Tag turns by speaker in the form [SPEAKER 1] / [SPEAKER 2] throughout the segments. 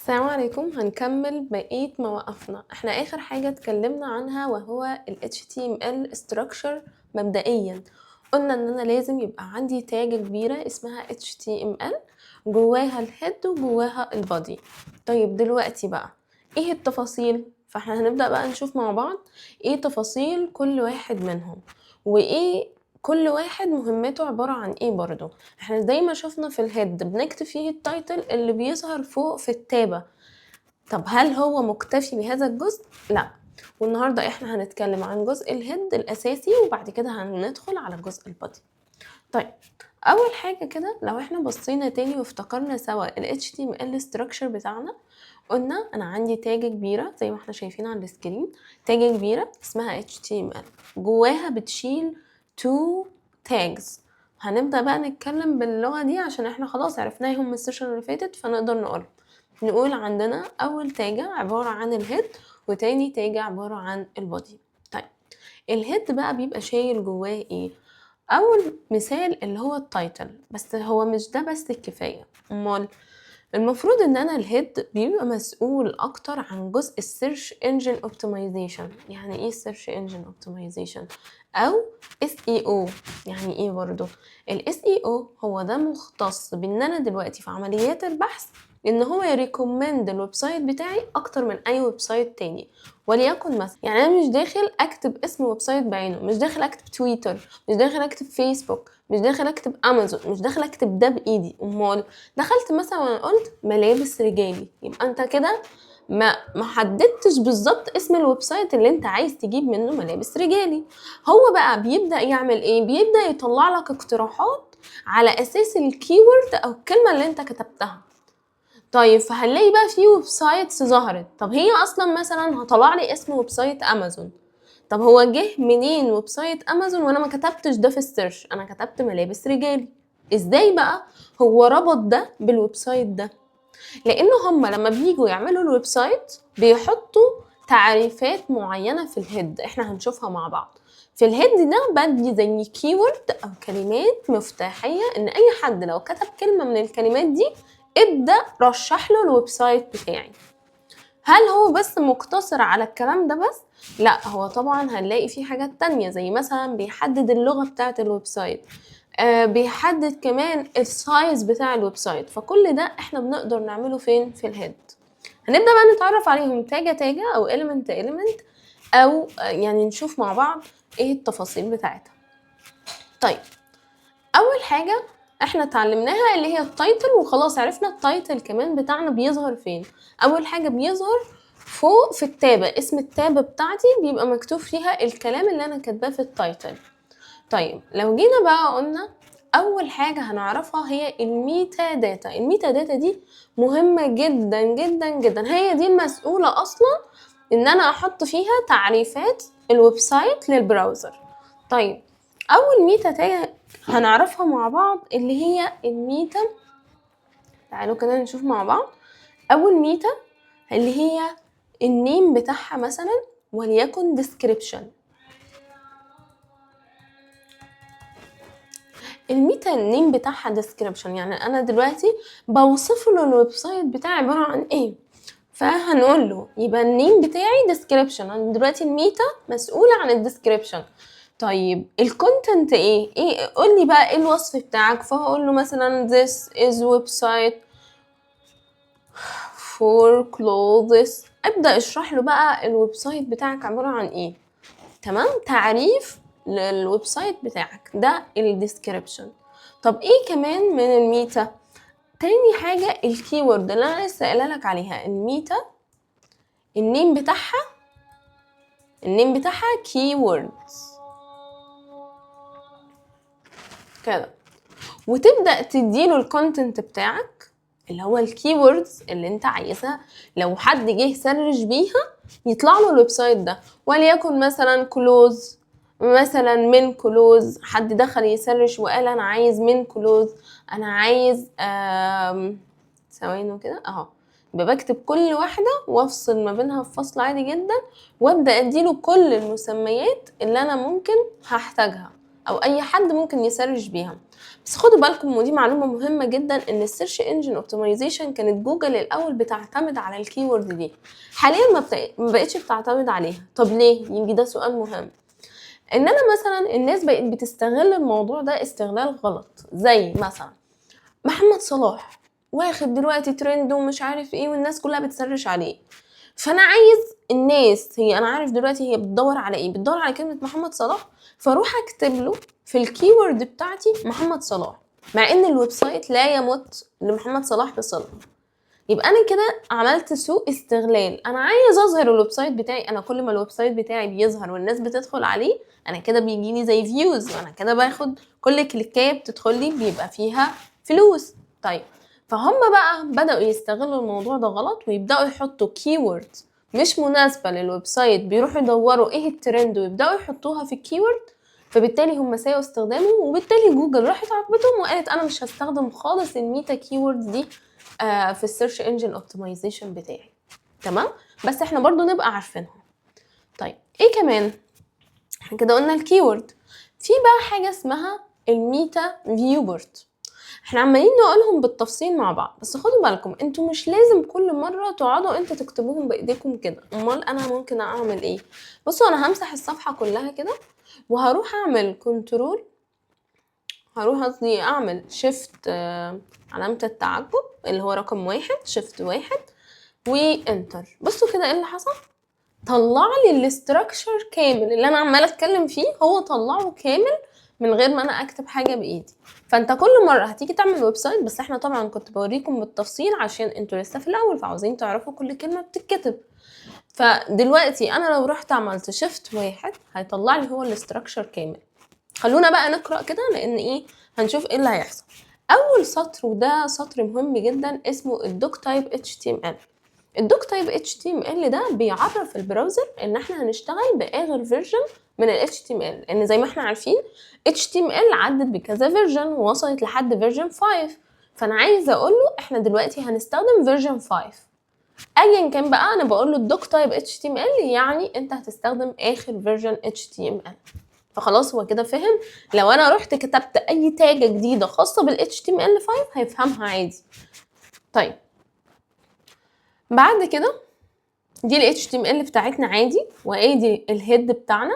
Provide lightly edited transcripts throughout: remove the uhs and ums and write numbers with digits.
[SPEAKER 1] السلام عليكم، هنكمل بقية ما وقفنا. احنا آخر حاجة اتكلمنا عنها وهو ال HTML structure. مبدئيا قلنا ان انا لازم يبقى عندي تاج كبيرة اسمها HTML جواها الهيد وجواها البادي. طيب دلوقتي بقى ايه التفاصيل؟ فاحنا هنبدأ بقى نشوف مع بعض ايه تفاصيل كل واحد منهم، وايه كل واحد مهمته عبارة عن ايه. برضو احنا زي ما شفنا في الهيد بنكتب فيه التايتل اللي بيظهر فوق في التابة. طب هل هو مكتفي بهذا الجزء؟ لا. والنهاردة احنا هنتكلم عن جزء الهيد الاساسي وبعد كده هندخل على جزء البادي. طيب اول حاجة كده لو احنا بصينا تاني وافتكرنا سوا ال HTML structure بتاعنا، قلنا انا عندي تاجة كبيرة زي ما احنا شايفين على السكرين، تاجة كبيرة اسمها HTML جواها بتشيل two tags. هنبدأ بقى نتكلم باللغة دي عشان احنا خلاص عرفناهم السيشن اللي فاتت، فنقدر نقول عندنا اول تاجة عبارة عن الهيد وتاني تاجة عبارة عن البودي. طيب الهيد بقى بيبقى شايل جواه ايه؟ اول مثال اللي هو التايتل، بس هو مش ده بس الكفاية. امال المفروض ان انا الهيد بيبقى مسؤول اكتر عن جزء السيرش انجن اوبتمايزيشن. يعني ايه السيرش انجن اوبتمايزيشن؟ او SEO. يعني ايه برضو ال SEO؟ هو ده مختص بان انا دلوقتي في عمليات البحث ان هو يريكومند الويب سايت بتاعي اكتر من اي ويب سايت تاني. وليكن مثلا يعني انا مش داخل اكتب اسم ويب سايت بعينه، مش داخل اكتب تويتر، مش داخل اكتب فيسبوك، مش داخل اكتب امازون، مش داخل اكتب ده بايدي. امال دخلت مثلا قلت ملابس رجالي، يبقى انت كده ما حددتش بالظبط اسم الويب سايت اللي انت عايز تجيب منه ملابس رجالي. هو بقى بيبدأ يعمل ايه؟ بيبدأ يطلع لك اقتراحات على اساس الكيورد او الكلمة اللي انت كتبتها. طيب فهنلاقي بقى في ويب سايتس ظهرت. طب هي اصلا مثلا هطلع لي اسم ويب سايت امازون، طب هو جه منين ويب سايت امازون وانا ما كتبتش ده في السيرش؟ انا كتبت ملابس رجالي. ازاي بقى هو ربط ده بالويب سايت ده؟ لانه هم لما بييجوا يعملوا الويب سايت بيحطوا تعريفات معينة في الهيد، احنا هنشوفها مع بعض. في الهيد ده بدي زي كيورد او كلمات مفتاحية ان اي حد لو كتب كلمة من الكلمات دي ابدأ رشح له الويب سايت بتاعي. هل هو بس مقتصر على الكلام ده بس؟ لا، هو طبعا هنلاقي فيه حاجات تانية زي مثلا بيحدد اللغة بتاعة الويب سايت، بيحدد كمان السايز بتاع الويب سايت. فكل ده احنا بنقدر نعمله فين؟ في الهيد. هنبدأ بقى نتعرف عليهم تاجة تاجة او element element، او يعني نشوف مع بعض ايه التفاصيل بتاعتها. طيب اول حاجة احنا اتعلمناها اللي هي التايتل، وخلاص عرفنا التايتل كمان بتاعنا بيظهر فين. اول حاجة بيظهر فوق في التابة، اسم التابة بتاعتي بيبقى مكتوب فيها الكلام اللي انا كاتباه في التايتل. طيب لو جينا بقى قلنا اول حاجة هنعرفها هي الميتا داتا. الميتا داتا دي مهمة جدا جدا جدا، هي دي المسؤولة اصلا ان انا احط فيها تعريفات الويب سايت للبراوزر. طيب اول ميتا تاج هنعرفها مع بعض اللي هي الميتا. تعالوا كده نشوف مع بعض. اول ميتا اللي هي النيم بتاعها مثلا، وليكن description. الميتا النيم بتاعها description، يعني انا دلوقتي بوصف له الويب سايت بتاعي عباره عن ايه، فهنقول له يبقى النيم بتاعي description. انا دلوقتي الميتا مسؤوله عن الديسكريبشن. طيب الكونتنت ايه قول لي بقى ايه الوصف بتاعك، فهقول له مثلا this is website for clothes. ابدا اشرح له بقى الويب سايت بتاعك عباره عن ايه. تمام، تعريف للويب سايت بتاعك ده الديسكريبشن. طب ايه كمان من الميتا؟ تاني حاجه الكيورد اللي انا لسه قايله لك عليها. الميتا النيم بتاعها keywords كده، وتبدأ تديله الكونتنت بتاعك اللي هو الكيوردز اللي انت عايزها. لو حد جه سرش بيها يطلع له الويب سايت ده، وليكن مثلا كلوز، مثلا من كلوز. حد دخل يسرش وقال انا عايز من كلوز، انا عايز ثواني كده اهو. يبقى بكتب كل واحدة وافصل ما بينها بفصل عادي جدا، وابدأ اديله كل المسميات اللي انا ممكن هحتاجها. او اي حد ممكن يسرش بيها. بس خدوا بالكم، ودي معلومه مهمه جدا، ان السيرش انجن اوبتمايزيشن كانت جوجل الاول بتعتمد على الكيورد دي، حاليا ما بقتش بتعتمد عليها. طب ليه؟ يجي ده سؤال مهم. ان انا مثلا الناس بقت بتستغل الموضوع ده استغلال غلط، زي مثلا محمد صلاح واخد دلوقتي ترند ومش عارف ايه، والناس كلها بتسرش عليه، فانا عايز الناس، انا عارف دلوقتي هي بتدور على ايه، بتدور على كلمه محمد صلاح، فاروح اكتب له في الكيورد بتاعتي محمد صلاح، مع ان الويب سايت لا يمت لمحمد صلاح بصله. يبقى انا كده عملت سوء استغلال. انا عايز اظهر الويب سايت بتاعي، انا كل ما الويب سايت بتاعي بيظهر والناس بتدخل عليه، انا كده بيجيلي زي فيوز، وانا كده باخد كل كليكايه بتدخل لي بيبقى فيها فلوس. طيب فهم بقى بدأوا يستغلوا الموضوع ده غلط، ويبدأوا يحطوا كيورد مش مناسبة للويب سايت، بيروحوا يدوروا ايه الترند ويبدأوا يحطوها في الكيورد، فبالتالي هم سيئوا استخدامه، وبالتالي جوجل راحت عاقبتهم وقالت انا مش هستخدم خالص الميتا كيوردز دي في السيرش انجن اوبتمايزيشن بتاعي. تمام؟ بس احنا برضو نبقى عارفينها. طيب ايه كمان؟ احنا كده قلنا الكيورد. في بقى حاجه اسمها الميتا فيوبورد، احنا عمالين نقولهم بالتفصيل مع بعض، بس خدوا بالكم انتوا مش لازم كل مره تقعدوا انتوا تكتبوهم بايديكم كده. امال انا ممكن اعمل ايه؟ بصوا انا همسح الصفحه كلها كده، وهروح اعمل كنترول، هروح قصدي اعمل شيفت علامة التعجب اللي هو رقم 1، شيفت 1 وانتر. بصوا كده ايه اللي حصل، طلع لي الاستراكشر كامل اللي انا عماله اتكلم فيه، هو طلعه كامل من غير ما انا اكتب حاجه بايدي. فانت كل مره هتيجي تعمل ويب سايت، بس احنا طبعا كنت بوريكم بالتفصيل عشان انتوا لسه في الاول فعاوزين تعرفوا كل كلمه بتتكتب. فدلوقتي انا لو رحت عملت شيفت 1 هيطلع لي هو الاستراكشر كامل. خلونا بقى نقرأ كده، لان هنشوف ايه اللي هيحصل. اول سطر، وده سطر مهم جدا، اسمه الدوك تايب HTML. الدوك تايب HTML ده بيعرف البراوزر ان احنا هنشتغل باخر فيرجن من ال HTML، لان زي ما احنا عارفين HTML عدت بكذا فيرجن ووصلت لحد فيرجن 5، فانا عايزه اقول له احنا دلوقتي هنستخدم فيرجن 5 ايا كان بقى. انا بقول له الدوك تايب HTML يعني انت هتستخدم اخر فيرجن HTML. فخلاص هو كده فهم. لو انا رحت كتبت اي تاجة جديدة خاصة بال HTML5 هيفهمها عادي. طيب بعد كده دي ال HTML بتاعتنا عادي، وادي الهيد بتاعنا.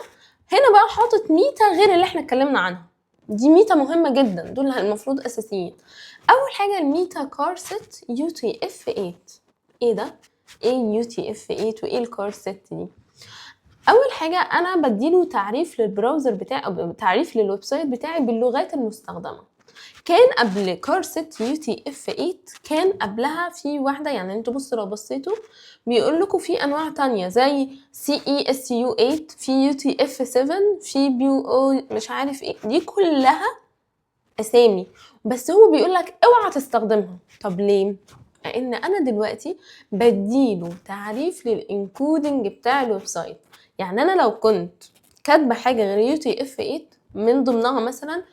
[SPEAKER 1] هنا بقى حاطط ميتا غير اللي احنا اتكلمنا عنها، دي ميتا مهمة جدا، دول المفروض اساسيين. اول حاجة الميتا كارست UTF-8. ايه ده؟ ايه UTF-8 وايه الكارست دي؟ اول حاجه انا بديله تعريف للبراوزر بتاعي او تعريف للويب سايت بتاعي باللغات المستخدمه. كان قبل كارست UTF-8 كان قبلها في واحده، يعني انتوا بصوا لو بصيتوا بيقول لكم في انواع تانية زي CESU8، في UTF-7، في BO مش عارف ايه، دي كلها اسامي، بس هو بيقول لك اوعى تستخدمها. طب ليه؟ لان انا دلوقتي بديله تعريف للانكودنج بتاع الويب سايت. يعني انا لو كنت كاتبه حاجه غير UTF-8 من ضمنها مثلا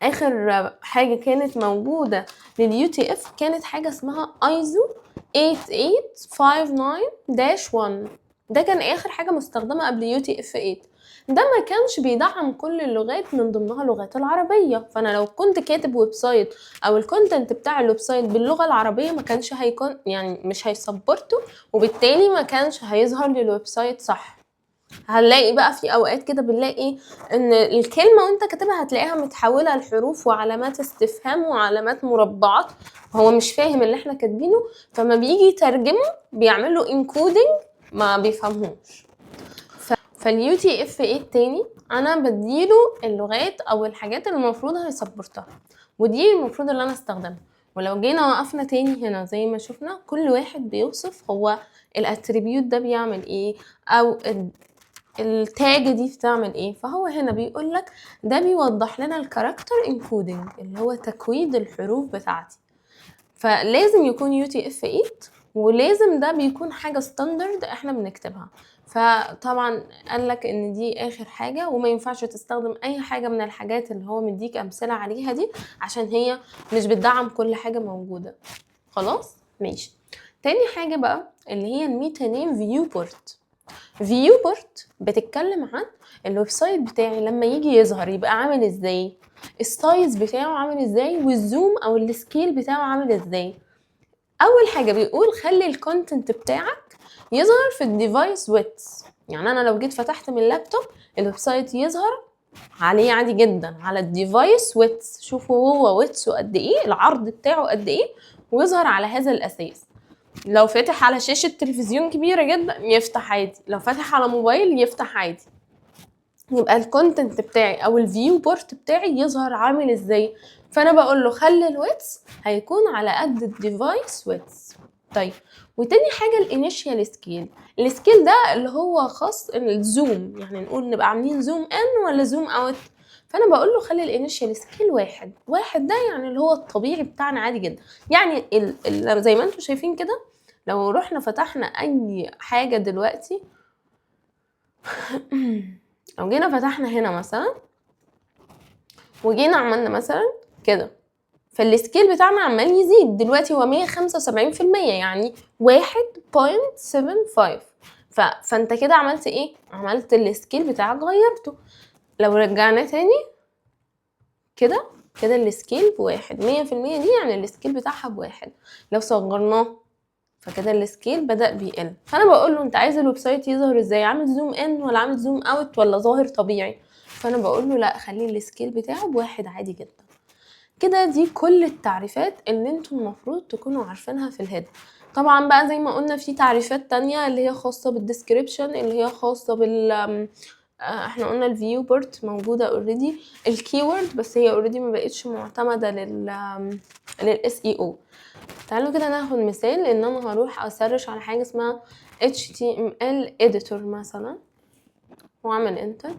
[SPEAKER 1] اخر حاجه كانت موجوده للUTF كانت حاجه اسمها ISO 8859-1، ده كان اخر حاجه مستخدمه قبل UTF-8. ده ما كانش بيدعم كل اللغات من ضمنها اللغات العربيه، فانا لو كنت كاتب ويب سايت او الكونتنت بتاع الويب سايت باللغه العربيه ما كانش هيكون، يعني مش هيسبورته، وبالتالي ما كانش هيظهر للويب سايت صح. هنلاقي بقى في اوقات كده بنلاقي ان الكلمه وانت كاتبها هتلاقيها متحوله لحروف وعلامات استفهام وعلامات مربعات، هو مش فاهم اللي احنا كاتبينه، فما بيجي يترجمه بيعمل له انكودنج ما بيفهمهوش. فالUTF-8 تاني انا بديله اللغات او الحاجات اللي المفروض هيسبورتها، ودي المفروض اللي انا استخدمها. ولو جينا وقفنا تاني هنا زي ما شفنا كل واحد بيوصف هو الاتريبيوت ده بيعمل ايه، او التاج دي بتعمل ايه. فهو هنا بيقول لك ده بيوضح لنا الكاركتر انكودنج اللي هو تكويد الحروف بتاعتي، فلازم يكون UTF-8، ولازم ده بيكون حاجه ستاندرد احنا بنكتبها. فطبعا قال لك ان دي اخر حاجه، وما ينفعش تستخدم اي حاجه من الحاجات اللي هو مديك امثله عليها دي عشان هي مش بتدعم كل حاجه موجوده. خلاص ماشي. تاني حاجه بقى اللي هي الميتا نيم فيو بورت. viewport بتتكلم عن الويب سايت بتاعي لما يجي يظهر يبقى عامل ازاي، السايز بتاعه عامل ازاي، والزوم او السكيل بتاعه عامل ازاي. اول حاجه بيقول خلي الكونتنت بتاعك يظهر في الديفايس ويدث، يعني انا لو جيت فتحت من اللابتوب الويب سايت يظهر عليه عادي جدا على الديفايس ويدث، شوفوا هو ويدثه قد ايه، العرض بتاعه قد ايه، ويظهر على هذا الاساس. لو فاتح على شاشة تلفزيون كبيرة جدا يفتح عادي، لو فاتح على موبايل يفتح عادي. يبقى الكونتنت بتاعي او الفيو بورت بتاعي يظهر عامل ازاي، فانا بقول له خلي الويدث هيكون على قد الديفايس ويدث. طيب وتاني حاجه الانيشيال سكيل، السكيل ده اللي هو خاص الزوم، يعني نقول نبقى عاملين زوم ان ولا زوم اوت، فانا بقول له خلي الانيشيال سكيل واحد ده يعني اللي هو الطبيعي بتاعنا عادي جدا. يعني زي ما انتم شايفين كده، لو رحنا فتحنا اي حاجه دلوقتي لو جينا فتحنا هنا مثلا وجينا عملنا مثلا كده، فالسكيل بتاعنا عمال يزيد، دلوقتي هو 175%، يعني 1.75. فانت كده عملت ايه؟ عملت السكيل بتاعك غيرته. لو رجعنا تاني كده السكيل بواحد، 100% دي يعني السكيل بتاعها بواحد. لو صغرناه فكده السكيل بدأ بيقل. فانا بقول له انت عايز الويب سايت يظهر ازاي، عامل زوم ان ولا عامل زوم اوت ولا ظاهر طبيعي؟ فانا بقول له لا خلي السكيل بتاعه بواحد عادي جدا. كده دي كل التعريفات اللي انتم المفروض تكونوا عارفينها في الهيد. طبعا بقى زي ما قلنا في تعريفات تانية اللي هي خاصة بالديسكريبشن، اللي هي خاصة بال احنا قلنا الفيو بورت موجودة اوريدي، الكيورد بس هي اوريدي ما بقتش معتمدة للاس اي او. تعالوا كده ناخد مثال ان انا هروح اسرش على حاجة اسمها HTML editor مثلا واعمل انتر.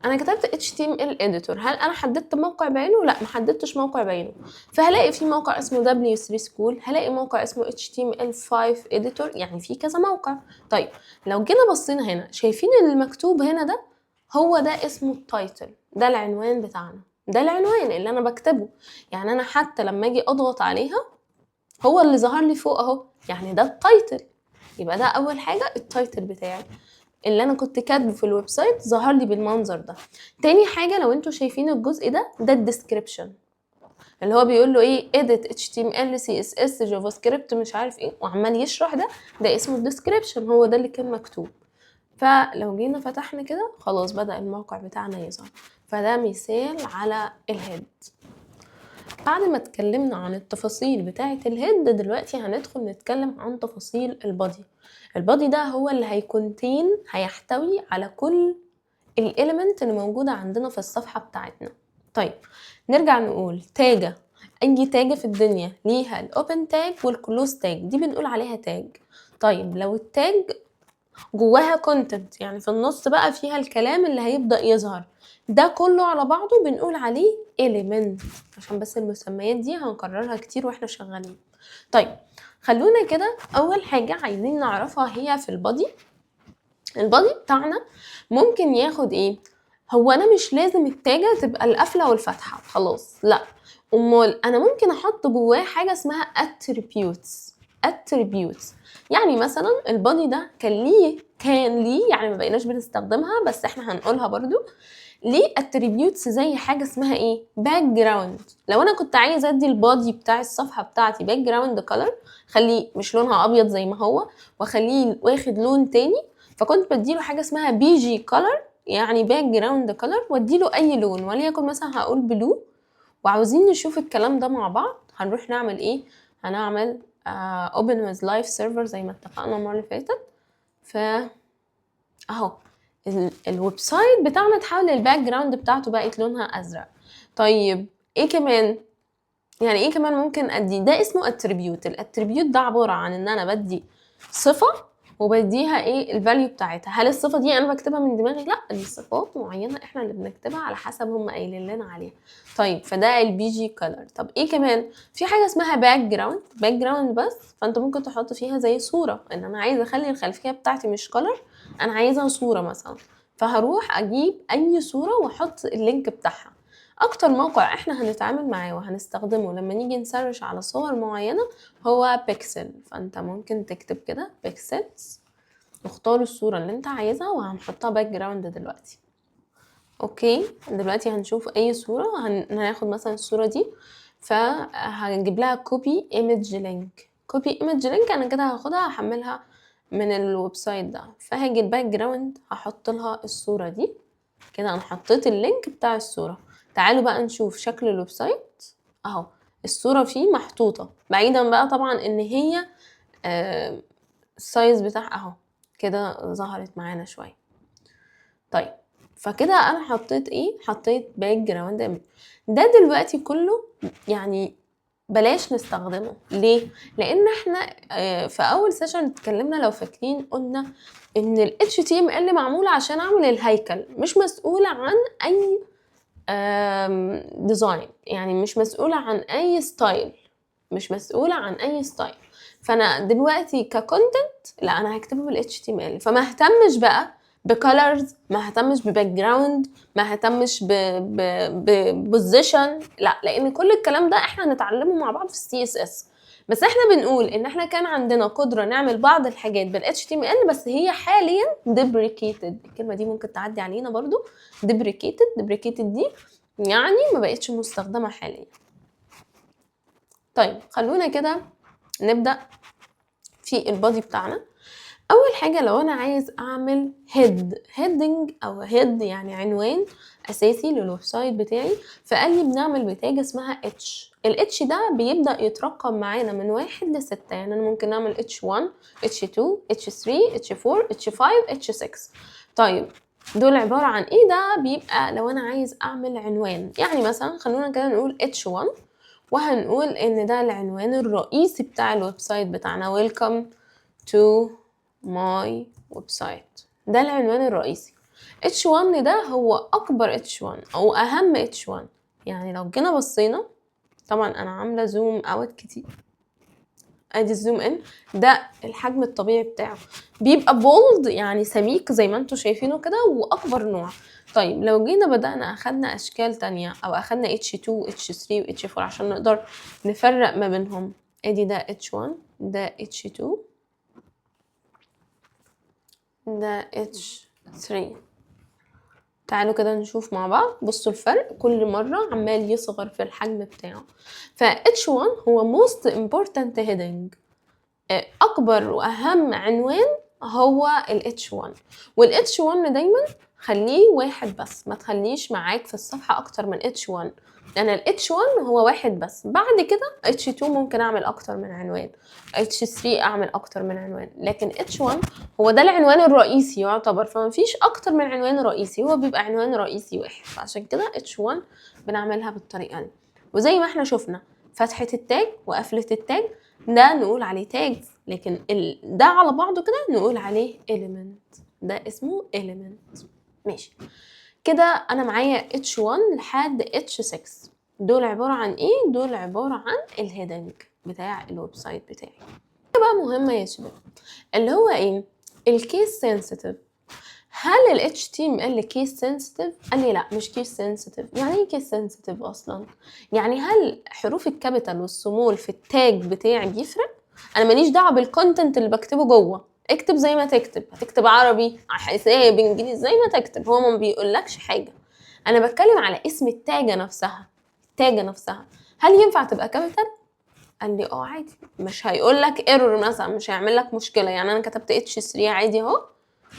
[SPEAKER 1] انا كتبت HTML editor، هل انا حددت موقع بعينه؟ لا، ما حددتش موقع بعينه. فهلاقي في موقع اسمه W3 School، هلاقي موقع اسمه HTML5 editor، يعني في كذا موقع. طيب لو جينا بصينا هنا شايفين المكتوب هنا ده هو ده اسمه التايتل، ده العنوان بتاعنا، ده العنوان اللي انا بكتبه. يعني انا حتى لما اجي اضغط عليها هو اللي ظهر لي فوق اهو، يعني ده التايتل. يبقى ده اول حاجه التايتل بتاعي اللي انا كنت كاتبه في الويب سايت ظهر لي بالمنظر ده. تاني حاجه لو انتوا شايفين الجزء ده الديسكريبشن اللي هو بيقول له ايه edit HTML CSS جافا سكريبت مش عارف ايه وعمال يشرح، ده اسمه الديسكريبشن، هو ده اللي كان مكتوب. فلو جينا فتحنا كده خلاص بدأ الموقع بتاعنا يظهر. فده مثال على الهيد. بعد ما اتكلمنا عن التفاصيل بتاعة الهيد، دلوقتي هندخل نتكلم عن تفاصيل البادي. البادي ده هو اللي هيحتوي على كل الاليمنت اللي موجودة عندنا في الصفحة بتاعتنا. طيب نرجع نقول تاجة، اي تاجة في الدنيا ليها الاوبن تاج والكلوز تاج، دي بنقول عليها تاج. طيب لو التاج جواها كونتنت، يعني في النص بقى فيها الكلام اللي هيبدأ يظهر، ده كله على بعضه بنقول عليه element، عشان بس المسميات دي هنكررها كتير واحنا شغالين. طيب خلونا كده اول حاجة عايزين نعرفها هي في البادي. البادي بتاعنا ممكن ياخد ايه؟ هو انا مش لازم التاجة تبقى القفلة والفتحة خلاص، لا، امال انا ممكن احط جواه حاجة اسمها attributes. يعني مثلا البادي ده كان ليه يعني ما بقيناش بنستخدمها بس احنا هنقولها برضو، ليه attributes زي حاجة اسمها ايه؟ background. لو انا كنت عايزة ادي البادي بتاع الصفحة بتاعتي background color، خليه مش لونها ابيض زي ما هو واخليه واخد لون تاني، فكنت بديله حاجة اسمها BG color، يعني background color، واديله اي لون وليكن مثلا هقول بلو. وعاوزين نشوف الكلام ده مع بعض، هنروح نعمل ايه؟ هنعمل open with live server زي ما اتفقنا المرة اللي فاتت. اهو الويب سايت بتاعنا اتحول الباك جراوند بتاعته بقت لونها ازرق. طيب ايه كمان؟ يعني ايه كمان ممكن ادي؟ ده اسمه اتريبيوت. الاتريبيوت ده عباره عن ان انا بدي صفه وبديها ايه الفاليو بتاعتها. هل الصفه دي انا بكتبها من دماغي؟ لا، دي صفات معينه احنا اللي بنكتبها على حسب هم قايلين لنا عليها. طيب فده البي جي كلر. طب ايه كمان؟ في حاجه اسمها باك جراوند بس، فانت ممكن تحط فيها زي صوره، ان انا عايزه اخلي الخلفيه بتاعتي مش كلر، انا عايزها صوره مثلا، فهروح اجيب اي صوره واحط اللينك بتاعها. اكتر موقع احنا هنتعامل معاه وهنستخدمه لما نيجي نسرش على صور معينة هو بيكسل، فانت ممكن تكتب كده بيكسلز واختار الصورة اللي انت عايزها وهنحطها باك جراوند دلوقتي. اوكي، دلوقتي هنشوف اي صورة. هناخد مثلا الصورة دي، فهنجيب لها كوبي ايمج لينك. كوبي ايمج لينك انا كده هاخدها هحملها من الويب سايت ده، فهاجي الباك جراوند هحط لها الصورة دي كده. انا حطيت اللينك بتاع الصورة. تعالوا بقى نشوف شكل الويب سايت اهو. الصورة فيه محطوطة، بعيدا بقى طبعا ان هي السايز بتاعها اهو كده ظهرت معانا شوية. طيب، فكده انا حطيت ايه؟ حطيت باك جراوند ايمج. ده دلوقتي كله يعني بلاش نستخدمه. ليه؟ لان احنا في اول سيشن اتكلمنا لو فاكرين، قلنا ان ال HTML معمولة عشان اعمل الهيكل، مش مسؤولة عن اي ديزاين، يعني مش مسؤولة عن اي ستايل، مش مسؤولة عن اي ستايل. فانا دلوقتي ككونتنت لا، انا هكتبه بال HTML، فما اهتمش بقى بكالرز، ما اهتمش بباك جراوند، ما اهتمش ببوزيشن، لا، لان كل الكلام ده احنا هنتعلمه مع بعض في CSS. بس احنا بنقول ان احنا كان عندنا قدرة نعمل بعض الحاجات بال HTML، بس هي حاليا deprecated. الكلمة دي ممكن تعدي علينا برضو. deprecated دي يعني ما بقتش مستخدمة حاليا. طيب خلونا كده نبدأ في البادي بتاعنا. اول حاجه لو انا عايز اعمل هيدنج او هيد يعني عنوان اساسي للويب سايت بتاعي، فقال لي بنعمل بتاج اسمها اتش. الاتش ده بيبدا يترقم معانا من 1 ل 6، يعني انا ممكن اعمل H1 H2 H3 H4 H5 H6. طيب دول عباره عن ايه؟ ده بيبقى لو انا عايز اعمل عنوان، يعني مثلا خلونا كده نقول H1، وهنقول ان ده العنوان الرئيسي بتاع الويب سايت بتاعنا. Welcome to my website. ده العنوان الرئيسي. H1 ده هو أكبر H1 أو أهم H1. يعني لو جينا بصينا، طبعا أنا عاملة زوم أوت كتير، ادي الزوم ان، ده الحجم الطبيعي بتاعه بيبقى بولد يعني سميك زي ما انتوا شايفينه كده، واكبر نوع. طيب لو جينا بدأنا اخدنا اشكال تانية او اخدنا H2 H3 و H4 عشان نقدر نفرق ما بينهم، ادي ده H1 ده H2 ده H3. تعالوا كده نشوف مع بعض. بصوا الفرق كل مرة عمال يصغر في الحجم بتاعه. ف H1 هو most important heading، أكبر وأهم عنوان هو ال H1. وال H1 دايما خليه واحد بس، ما تخليش معاك في الصفحة أكتر من H1. أنا ال H1 هو واحد بس، بعد كده H2 ممكن أعمل أكتر من عنوان، H3 أعمل أكتر من عنوان، لكن H1 هو ده العنوان الرئيسي يعتبر، فما فيش أكتر من عنوان رئيسي، هو بيبقى عنوان رئيسي واحد. فعشان كده H1 بنعملها بالطريقة دي. وزي ما احنا شفنا فتحة التاج وقفلة التاج ده نقول عليه تاج، لكن ده على بعضه كده نقول عليه element، ده اسمه element. ماشي كده، انا معايا H1 لحد H6. دول عبارة عن ايه؟ دول عبارة عن الهيدنج بتاع الويب سايت بتاعي. بقى مهمة يا شباب، اللي هو ايه؟ الكيس سنسيتيف. هل ال HTML كيس سنسيتيف؟ قال لي لا مش كيس سنسيتيف. يعني ايه كيس سنسيتيف اصلا؟ يعني هل حروف الكابيتال والسمول في التاج بتاعي بيفرق؟ انا ماليش دعوه بالكونتنت اللي بكتبه جوه، اكتب زي ما تكتب، هتكتب عربي حساب انجليزي زي ما تكتب، هو ما بيقولكش حاجه. انا بتكلم على اسم التاجه نفسها. التاجه نفسها هل ينفع تبقى كابيتال؟ قال لي اه عادي، مش هيقول لك ايرور مثلا، مش هيعمل لك مشكله. يعني انا كتبت H3 عادي اهو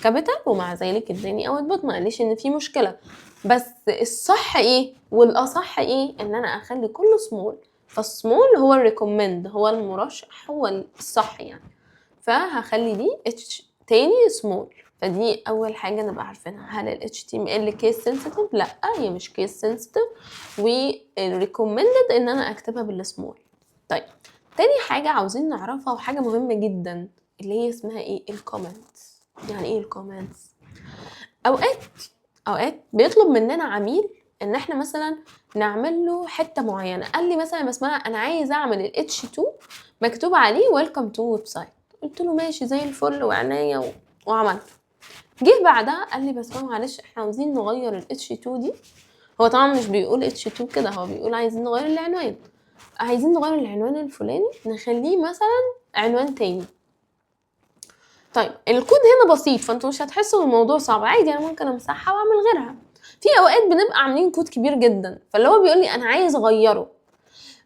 [SPEAKER 1] كابيتال، ومع ذلك اداني اوت بوت، ما قاليش ان في مشكله. بس الصح ايه والاصح ايه؟ ان انا اخلي كله سمول. فالسمول هو الريكومند، هو المرشح، هو الصح يعني. فهخلي دي اتش تاني سمول. فدي اول حاجه نبقى عارفينها. هل ال HTML كيس سنسيتيف؟ لا هي مش كيس سنسيتيف، والريكومندد ان انا اكتبها بالسمول. طيب تاني حاجه عاوزين نعرفها وحاجه مهمه جدا، اللي هي اسمها ايه؟ الكومنتس. يعني ايه الكومنتس؟ اوقات بيطلب مننا عميل ان احنا مثلا نعمل له حته معينه. قال لي مثلا بسمع انا عايز اعمل ال H2 مكتوب عليه ويلكم تو ويب سايت. قلت له ماشي زي الفل وعناية وعملت. جه بعدها قال لي بس معلش احنا عاوزين نغير ال H2 دي. هو طبعا مش بيقول H2 كده، هو بيقول عايزين نغير العنوان. عايزين نغير العنوان الفلاني نخليه مثلا عنوان تاني. طيب الكود هنا بسيط، فانتوا مش هتحسوا ان الموضوع صعب، عادي انا ممكن امسحها واعمل غيرها. في اوقات بنبقى عاملين كود كبير جدا، فاللي هو بيقول لي انا عايز اغيره،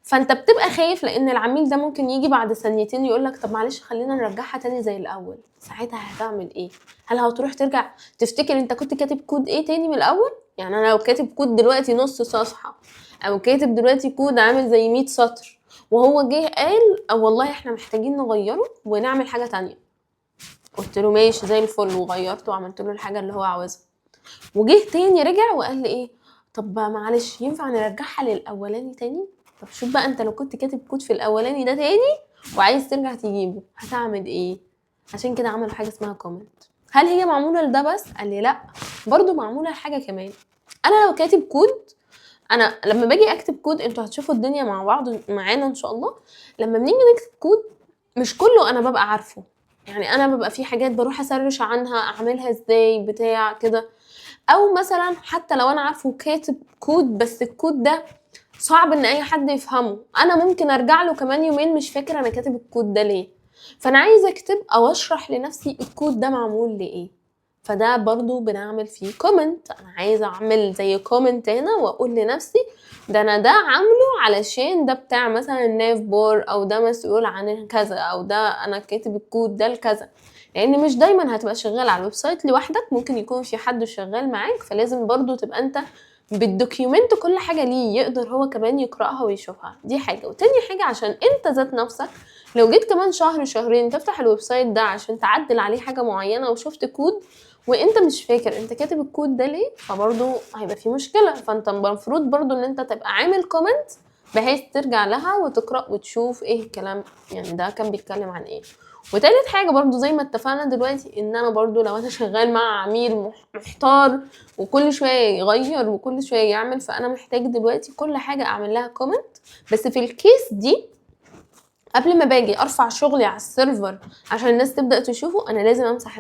[SPEAKER 1] فانت بتبقى خايف لان العميل ده ممكن يجي بعد ثانيتين يقول لك طب معلش خلينا نرجعها تاني زي الاول. ساعتها هتعمل ايه؟ هل هتروح ترجع تفتكر انت كنت كاتب كود ايه تاني من الاول؟ يعني انا لو كاتب كود دلوقتي نص صفحه، او كاتب دلوقتي كود عامل زي 100 سطر، وهو جه قال او والله احنا محتاجين نغيره ونعمل حاجه تانية، قلت له ماشي زي الفل وغيرته وعملت له الحاجه اللي هو عاوزها، وجه تاني رجع وقال لي ايه، طب معلش ينفع نرجعها للاولاني تاني؟ طب شوف بقى انت لو كنت كاتب كود في الاولاني ده تاني وعايز ترجع تجيبه هتعمل ايه؟ عشان كده عملوا حاجه اسمها كومنت. هل هي معموله لده بس؟ قال لي لا، برضو معموله لحاجه كمان. انا لو كاتب كود، انا لما باجي اكتب كود انتوا هتشوفوا الدنيا مع بعض معانا ان شاء الله، لما بنيجي نكتب كود مش كله انا ببقى عارفه، يعني انا ببقى في حاجات بروح اسرش عنها اعملها ازاي بتاع كده، او مثلا حتى لو انا عارفه كاتب كود بس الكود ده صعب ان اي حد يفهمه، انا ممكن ارجع له كمان يومين مش فاكر انا كاتب الكود ده ليه، فانا عايزه اكتب او اشرح لنفسي الكود ده معمول لايه، فده برضو بنعمل فيه كومنت. انا عايزه اعمل زي كومنت هنا واقول لنفسي ده انا ده عامله علشان ده بتاع مثلا الناف بار، او ده مسؤول عن كذا، او ده انا كاتب الكود ده لكذا، لان مش دايما هتبقى شغال على الويب سايت لوحدك، ممكن يكون في حد شغال معاك، فلازم برضو تبقى انت بالدوكيومنت كل حاجه ليه يقدر هو كمان يقراها ويشوفها. دي حاجه. وتاني حاجه عشان انت ذات نفسك لو جيت كمان شهر شهرين تفتح الويب سايت ده عشان تعدل عليه حاجه معينه وشفت كود وانت مش فاكر انت كاتب الكود ده ليه، فبرضو هيبقى في مشكله. فانت المفروض برضو ان انت تبقى عامل كومنت بحيث ترجع لها وتقرا وتشوف ايه الكلام، يعني ده كان بيتكلم عن ايه. وتالت حاجه برضو زي ما اتفقنا دلوقتي، ان انا برضو لو انا شغال مع عميل محتار وكل شويه يغير وكل شويه يعمل، فانا محتاج دلوقتي كل حاجه اعمل لها كومنت. بس في الكيس دي قبل ما باجي ارفع شغلي على السيرفر عشان الناس تبدا تشوفه، انا لازم امسح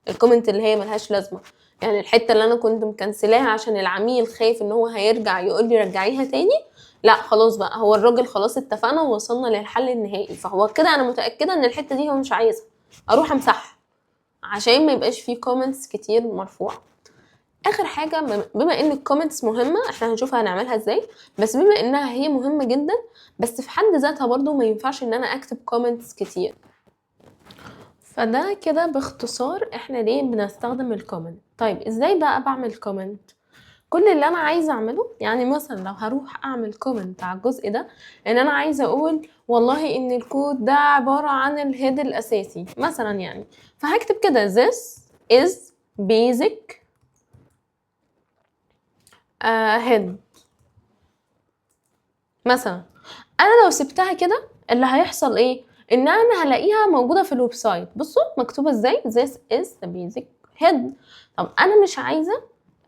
[SPEAKER 1] الكومنت اللي هي ملهاش لازمه، يعني الحته اللي انا كنت مكنسلاها عشان العميل خايف ان هو هيرجع يقول لي رجعيها تاني، لا خلاص بقى هو الراجل خلاص اتفقنا ووصلنا للحل النهائي، فهو كده انا متاكده ان الحته دي هو مش عايزها، اروح امسحها عشان ما يبقاش فيه كومنتس كتير مرفوعه. اخر حاجه، بما ان الكومنتس مهمه احنا هنشوفها هنعملها ازاي، بس بما انها هي مهمه جدا بس في حد ذاتها برضو ما ينفعش ان انا اكتب كومنتس كتير. فده كده باختصار احنا ليه بنستخدم الكومنت. طيب ازاي بقى بعمل كومنت؟ كل اللي انا عايزه اعمله، يعني مثلا لو هروح اعمل كومنت على الجزء ده ان انا عايزه اقول والله ان الكود ده عباره عن الهيد الاساسي مثلا، يعني فهكتب كده this is basic head مثلا. انا لو سبتها كده اللي هيحصل ايه، ان انا هلاقيها موجوده في الويب سايت، بصوا مكتوبه ازاي this is the basic head. طب انا مش عايزه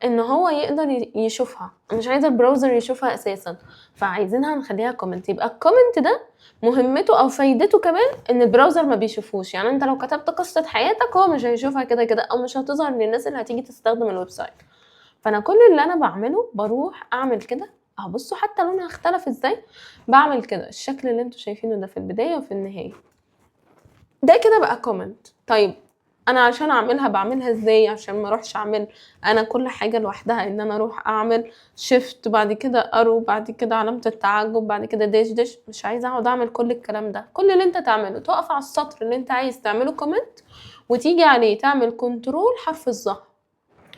[SPEAKER 1] ان هو يقدر يشوفها، مش عايزه البراوزر يشوفها اساسا، فعايزينها نخليها كومنت. يبقى الكومنت ده مهمته او فايدته كمان ان البراوزر ما بيشوفوش، يعني انت لو كتبت قصه حياتك هو مش هيشوفها كده كده، او مش هتظهر للناس اللي هتيجي تستخدم الويب سايت. فانا كل اللي انا بعمله بروح اعمل كده اهو، بصوا حتى لونها اختلف ازاي، بعمل كده الشكل اللي انتوا شايفينه ده في البدايه وفي النهايه، ده كده بقى كومنت. طيب انا عشان اعملها بعملها ازاي عشان ما اروحش اعمل انا كل حاجه لوحدها، ان انا اروح اعمل شيفت بعد كده ارو بعد كده علامه التعجب بعد كده داش داش، مش عايزه اقعد اعمل كل الكلام ده. كل اللي انت تعمله تقف على السطر اللي انت عايز تعمله كومنت وتيجي عليه تعمل كنترول حرف الظهر،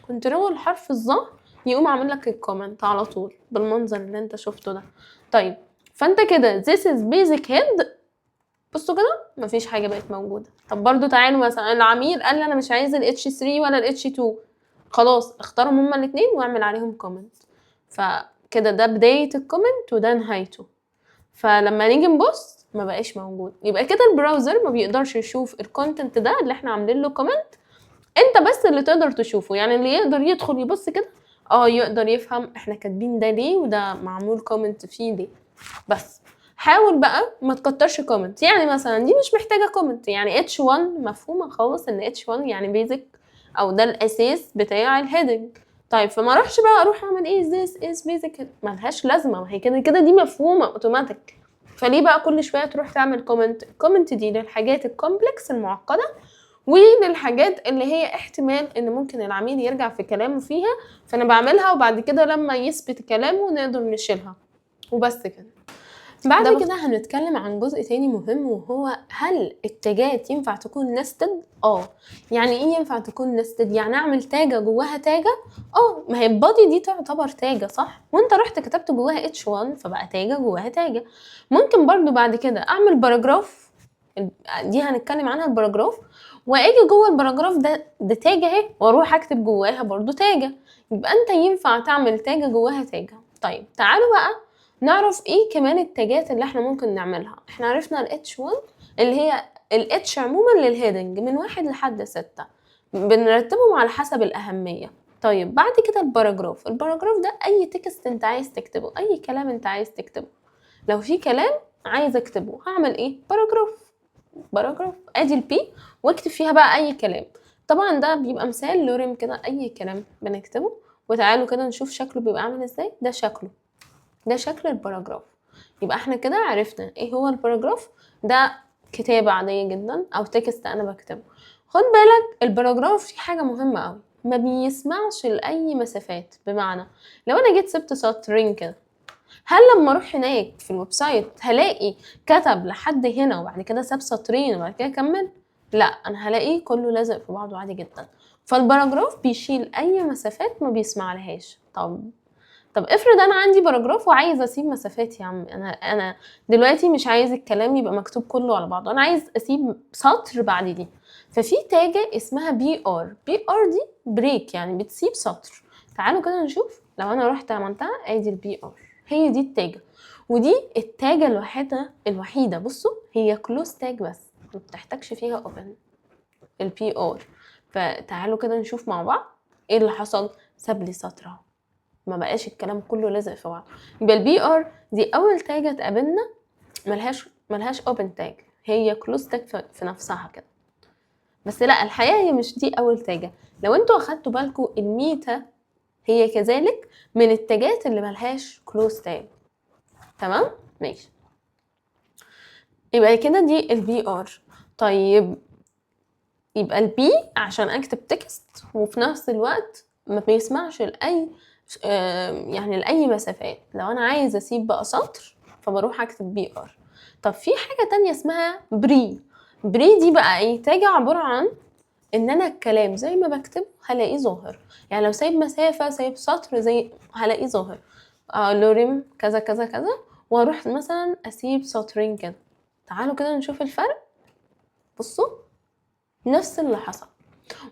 [SPEAKER 1] كنترول حرف الظهر يقوم عامل لك الكومنت على طول بالمنظر اللي انت شفته ده. طيب فانت كده this is basic head، بصوا كده مفيش حاجه بقت موجوده. طب برضو تعالوا مثلا العميل قال لي انا مش عايز ال H3 ولا ال H2، خلاص اختارهم هما الاثنين واعمل عليهم كومنت، فكده ده بدايه الكومنت وده نهايته. فلما نيجي نبص ما بقاش موجود، يبقى كده البراوزر ما بيقدرش يشوف الكونتنت ده اللي احنا عاملين له كومنت، انت بس اللي تقدر تشوفه، يعني اللي يقدر يدخل يبص كده يقدر يفهم احنا كاتبين ده ليه وده معمول كومنت فيه ليه. بس حاول بقى ما تكترش كومنت، يعني مثلا دي مش محتاجه كومنت، يعني H1 مفهومه خالص ان H1 يعني بيزك او ده الاساس بتاع الهيدنج. طيب فما اروحش بقى اروح اعمل ايه this is basic ملهاش لازمه، ما هي كده كده دي مفهومه اوتوماتيك، فليه بقى كل شويه تروح تعمل كومنت؟ الكومنت دي للحاجات الكومبلكس المعقده، وللحاجات اللي هي احتمال ان ممكن العميل يرجع في كلامه فيها، فانا بعملها وبعد كده لما يثبت كلامه نقدر نشيلها وبس كده. بعد كده هنتكلم عن جزء تاني مهم، وهو هل التاجات ينفع تكون نستد؟ يعني ايه ينفع تكون نستد؟ يعني اعمل تاجة جواها تاجة. ما هي البادي دي تعتبر تاجة صح، وانت رحت كتبت جواها H1 فبقى تاجة جواها تاجة. ممكن برضو بعد كده اعمل باراجراف، دي هنتكلم عنها الباراجراف، واجي جوه الباراجراف ده تاجة اهي واروح اكتب جواها برضو تاجة، يبقى انت ينفع تعمل تاجة جواها تاجة. طيب تعالوا بقى نعرف ايه كمان التاجات اللي احنا ممكن نعملها. احنا عرفنا ال H1 اللي هي ال H عموما للهيدنج من 1 لحد 6 بنرتبهم على حسب الأهمية. طيب بعد كده الباراجراف ده أي تكست أنت عايز تكتبه، أي كلام أنت عايز تكتبه. لو في كلام عايز أكتبه هعمل إيه؟ باراجراف أدي البي واكتب فيها بقى أي كلام. طبعا ده بيبقى مثال لورم كده، أي كلام بنكتبه. وتعالوا كده نشوف شكله بيبقى عامل إزاي. ده شكل الباراجراف. يبقى احنا كده عرفنا ايه هو الباراجراف. ده كتابة عادية جدا او تكست انا بكتبه. خد بالك الباراجراف فيه حاجة مهمة قوي، ما بيسمعش لأي مسافات. بمعنى لو انا جيت سبت سطرين كده، هل لما اروح هناك في الويب سايت هلاقي كتب لحد هنا وبعد كده ساب سطرين وبعد كده كمل؟ لا، انا هلاقيه كله لازق في بعضه عادي جدا. فالباراجراف بيشيل اي مسافات ما بيسمع لهاش. طب افرض انا عندي باراجراف وعايزه اسيب مسافات. يا عم انا دلوقتي مش عايز الكلام يبقى مكتوب كله على بعضه، انا عايز اسيب سطر بعد دي. ففي تاجة اسمها بي ار دي بريك، يعني بتسيب سطر. تعالوا كده نشوف. لو انا رحت عملتها ادي البي ار، هي دي التاجة، ودي التاجة الوحيدة. بصوا هي كلوز تاج بس ما بتحتاجش فيها اوبن، البي ار. فتعالوا كده نشوف مع بعض ايه اللي حصل. ساب لي سطر اهو، ما بقاش الكلام كله لازق في بعض. يبقى البي ار دي اول تاجة تقابلنا ملهاش اوبن تاج، هي كلوز تاج في نفسها كده. بس لا، الحقيقة هي مش دي اول تاجة. لو انتوا اخدتوا بالكم الميتا هي كذلك من التاجات اللي ملهاش كلوز تاج. تمام ماشي. يبقى كده دي البي ار. طيب يبقى البي عشان اكتب تكست وفي نفس الوقت ما بيسمعش لاي يعني لاي مسافات. لو انا عايزه اسيب بقى سطر فبروح اكتب بي ار. طب في حاجه تانية اسمها بري دي بقى ايه؟ تاجة عباره عن ان انا الكلام زي ما بكتبه هلاقيه ظاهر. يعني لو سايب مسافه، سايب سطر، زي هلاقيه ظاهر. لوريم كذا كذا كذا، واروح مثلا اسيب سطرين كده. تعالوا كده نشوف الفرق. بصوا نفس اللي حصل.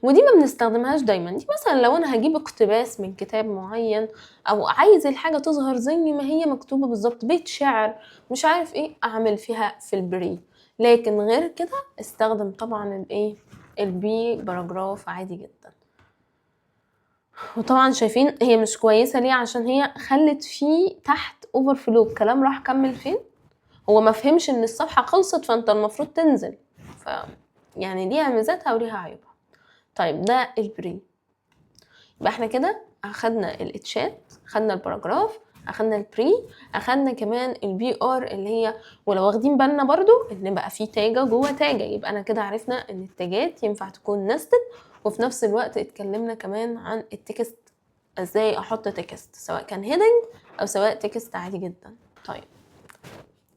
[SPEAKER 1] ودي ما بنستخدمهاش دايما. دي مثلا لو انا هجيب اقتباس من كتاب معين او عايز الحاجه تظهر زي ما هي مكتوبه بالظبط، بيت شعر مش عارف ايه، اعمل فيها في البري. لكن غير كده استخدم طبعا الايه، البي باراجراف عادي جدا. وطبعا شايفين هي مش كويسه ليه؟ عشان هي خلت فيه تحت اوفر فلو، الكلام راح كمل فين؟ هو ما فهمش ان الصفحه خلصت فانت المفروض تنزل. ف يعني ليها ميزاتها وليها عيوبها. طيب ده البري. يبقى احنا كده اخدنا الاتشات، اخدنا الباراجراف، اخدنا البري، اخدنا كمان البي ار اللي هي، ولو واخدين بالنا برضو ان بقى في تاجة جوه تاجة. يبقى انا كده عرفنا ان التاجات ينفع تكون نستد. وفي نفس الوقت اتكلمنا كمان عن التكست، ازاي احط تكست سواء كان هيدنج او سواء تكست عادي جدا. طيب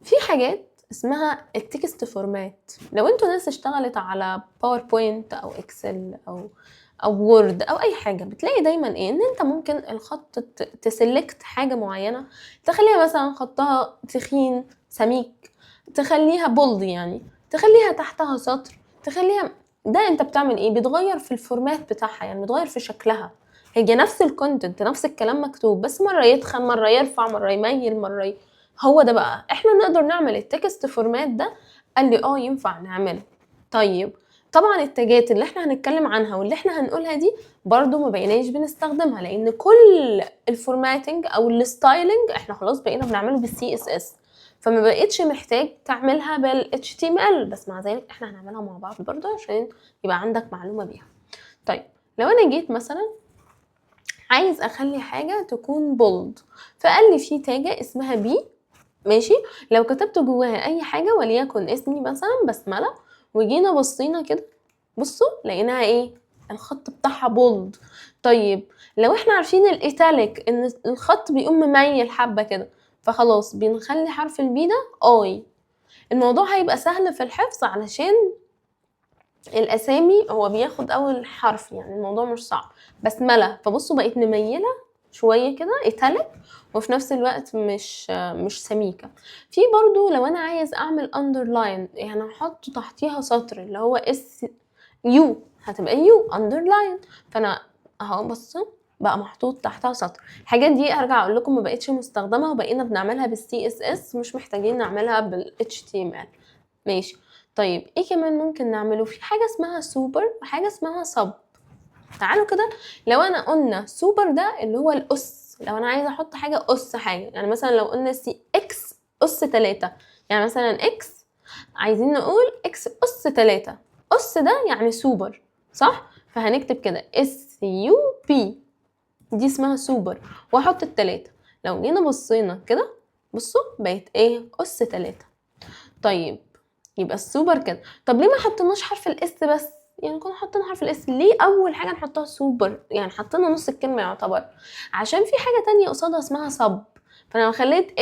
[SPEAKER 1] في حاجات اسمها التكست فورمات. لو انتوا ناس اشتغلت على باوربوينت او اكسل او وورد او اي حاجه، بتلاقي دايما ايه؟ ان انت ممكن الخط تسلكت حاجه معينه، تخليها مثلا خطها تخين سميك، تخليها بولد يعني، تخليها تحتها سطر، تخليها. ده انت بتعمل ايه؟ بتغير في الفورمات بتاعها، يعني بتغير في شكلها. هي نفس الكونتنت، نفس الكلام مكتوب، بس مره يتخن، مره يرفع، مره يميل، هو ده بقى احنا نقدر نعمل التكست فورمات ده. قال لي ينفع نعمله. طيب طبعا التاجات اللي احنا هنتكلم عنها واللي احنا هنقولها دي برضو ما بقيناش بنستخدمها، لان كل الفورماتنج او الستايلنج احنا خلاص بقينا بنعمله بالسي اس اس، فما بقيتش محتاج تعملها بال HTML. بس مع ذلك احنا هنعملها مع بعض برضو عشان يبقى عندك معلومة بيها. طيب لو انا جيت مثلا عايز اخلي حاجة تكون بولد، فقال لي في تاجة اسمها بي. ماشي. لو كتبت جواها اي حاجة وليكن اسمي مثلا بسملة، وجينا بصينا كده بصوا لقيناها ايه؟ الخط بتاعها بولد. طيب لو احنا عارفين الايتاليك ان الخط بيقوم مميل حبة كده، فخلاص بنخلي حرف البي ده اي. الموضوع هيبقى سهل في الحفظ علشان الاسامي هو بياخد اول حرف، يعني الموضوع مش صعب. بسملة، فبصوا بقت مميلة شوية كده ايتاليك، وفي نفس الوقت مش سميكة. في برضو لو انا عايز اعمل underline، يعني هحط تحتيها سطر اللي هو اس يو، هتبقى يو underline. فانا اهو بصوا بقى محطوط تحتها سطر. الحاجات دي ارجع اقول لكم ما بقتش مستخدمه، وبقينا بنعملها بالسي اس اس، مش محتاجين نعملها بالاتش تي ام ال. ماشي. طيب ايه كمان ممكن نعمله؟ في حاجه اسمها سوبر وحاجه اسمها سب. تعالوا كده، لو انا قلنا سوبر ده اللي هو الاس، لو انا عايزه احط حاجه اس حاجه، يعني مثلا لو قلنا سي اكس اس 3، يعني مثلا اكس عايزين نقول اكس اس 3، اس ده يعني سوبر صح؟ فهنكتب كده اس يو بي، دي اسمها سوبر، واحط التلاتة. لو جينا بصينا كده، بصوا بقت ايه؟ اس 3. طيب يبقى السوبر كده. طب ليه ما حطيناش حرف الاس بس؟ يعني كنا حطينا حرف الاس، ليه اول حاجه نحطها سوبر؟ يعني حطينا نص الكلمه يعتبر، عشان في حاجه تانية قصادها اسمها سب. فانا لو خليت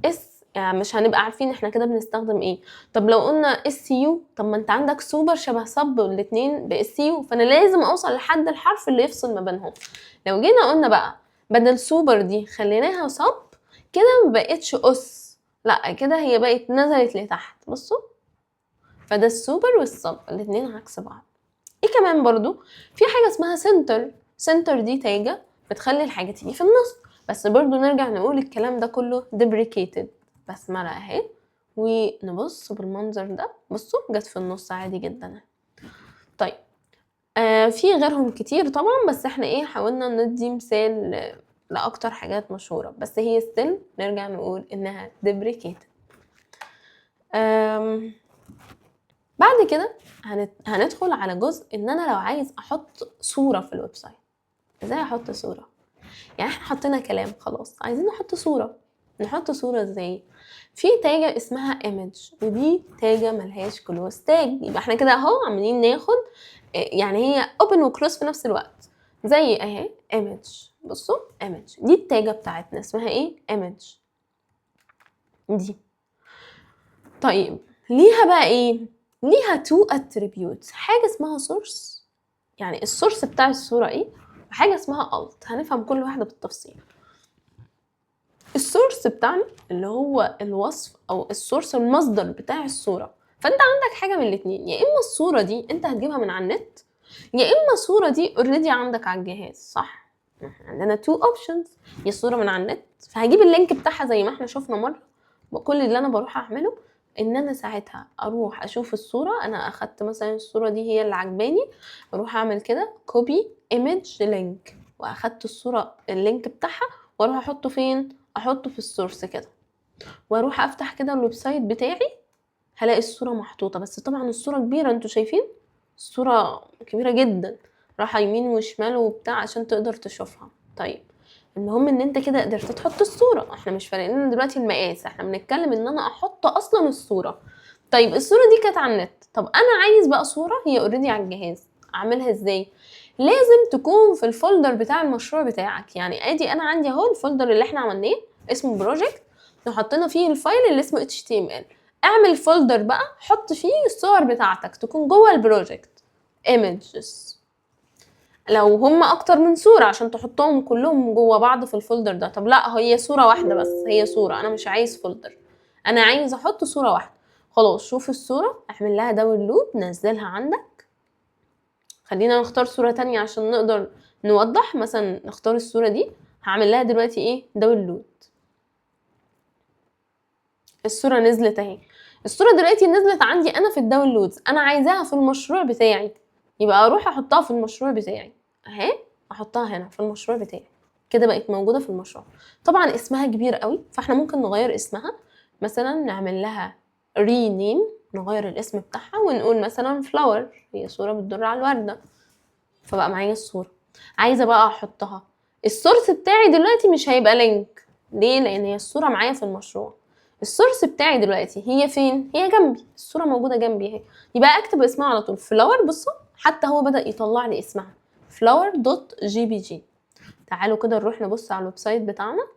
[SPEAKER 1] اس يعني مش هنبقى عارفين احنا كده بنستخدم ايه. طب لو قلنا اس يو، طب ما انت عندك سوبر شبه سب والاتنين باس يو، فانا لازم اوصل لحد الحرف اللي يفصل ما بينهم. لو جينا قلنا بقى بدل سوبر دي خليناها سب، كده ما بقتش اس، لا كده هي بقت نزلت لتحت. بصوا، فده السوبر والسب الاتنين عكس بعض. ايه كمان برضو؟ في حاجة اسمها سنتر. سنتر دي تاجة بتخلي الحاجة تيجي في النص، بس برضو نرجع نقول الكلام ده كله deprecated. بسملة اهي، ونبص بالمنظر ده، بصوا جت في النص عادي جدا. طيب في غيرهم كتير طبعا، بس احنا ايه حاولنا ندي مثال لأكتر حاجات مشهورة، بس هي still نرجع نقول انها deprecated. بعد كده هندخل على جزء ان انا لو عايز احط صورة في الويب سايت. ازاي احط صورة؟ يعني احنا حطينا كلام خلاص، عايزين نحط صورة. نحط صورة ازاي؟ في تاجة اسمها image، ودي تاجة ملهاش كلوز تاج. يبقى احنا كده اهو عاملين ناخد يعني هي open وكلوز في نفس الوقت. زي اهي image، بصوا image دي التاجة بتاعتنا اسمها ايه؟ image دي. طيب ليها بقى ايه؟ ليها two attributes، حاجة اسمها source، يعني السورس بتاع الصورة ايه، وحاجة اسمها alt، هنفهم كل واحدة بالتفصيل. السورس بتاعنا اللي هو الوصف او السورس المصدر بتاع الصورة. فانت عندك حاجة من الاتنين، يا اما الصورة دي انت هتجيبها من على النت، يا اما الصورة دي اوريدي عندك على الجهاز، صح؟ عندنا two options، يا الصورة من على النت فهجيب اللينك بتاعها زي ما احنا شفنا مرة. وكل اللي انا بروح اعمله ان انا ساعتها اروح اشوف الصورة، انا اخدت مثلا الصورة دي هي اللي عجباني، اروح اعمل كده copy image link، واخدت الصورة اللينك بتاعها واروح احطه فين؟ احطه في السورس كده، واروح افتح كده الويب سايت بتاعي، هلاقي الصورة محطوطة. بس طبعا الصورة كبيرة، انتوا شايفين الصورة كبيرة جدا، رايحة يمين وشمال وبتاع عشان تقدر تشوفها. طيب المهم ان انت كده قدرت تحط الصورة، احنا مش فارقين دلوقتي المقاس، احنا بنتكلم ان انا احط اصلا الصورة. طيب الصورة دي كانت على النت، طب انا عايز بقى صورة هي اوريدي على الجهاز، اعملها ازاي؟ لازم تكون في الفولدر بتاع المشروع بتاعك. يعني ادي انا عندي اهو الفولدر اللي احنا عملناه اسمه بروجكت، وحطينا فيه الفايل اللي اسمه HTML. اعمل فولدر بقى حط فيه الصور بتاعتك تكون جوه البروجكت images، لو هم اكتر من صورة عشان تحطهم كلهم جوه بعض في الفولدر ده. طب لا هي صورة واحدة بس، هي صورة، انا مش عايز فولدر، انا عايز احط صورة واحدة. خلاص شوف الصورة، اعمل لها داونلود، نزلها عندك. خلينا نختار صورة تانية عشان نقدر نوضح، مثلا نختار الصورة دي، هعمل لها دلوقتي ايه؟ داونلود. الصورة نزلت اهي. الصورة دلوقتي نزلت عندي انا في الداونلودز، انا عايزاها في المشروع بتاعي، يبقى اروح احطها في المشروع بتاعي اهي، احطها هنا في المشروع بتاعي، كده بقت موجودة في المشروع. طبعا اسمها كبير قوي، فاحنا ممكن نغير اسمها، مثلا نعمل لها rename، نغير الاسم بتاعها ونقول مثلا flower، هي صورة بتدل على الوردة، فبقى معايا الصورة. عايزة بقى احطها، السورس بتاعي دلوقتي مش هيبقى لينك، ليه؟ لان هي الصورة معايا في المشروع. السورس بتاعي دلوقتي هي فين؟ هي جنبي، الصورة موجودة جنبي اهي، يبقى اكتب اسمها على طول فلاور. بصوا حتى هو بدأ يطلع لي اسمها flower.jpg. تعالوا كده نروح نبص على الويب سايت بتاعنا،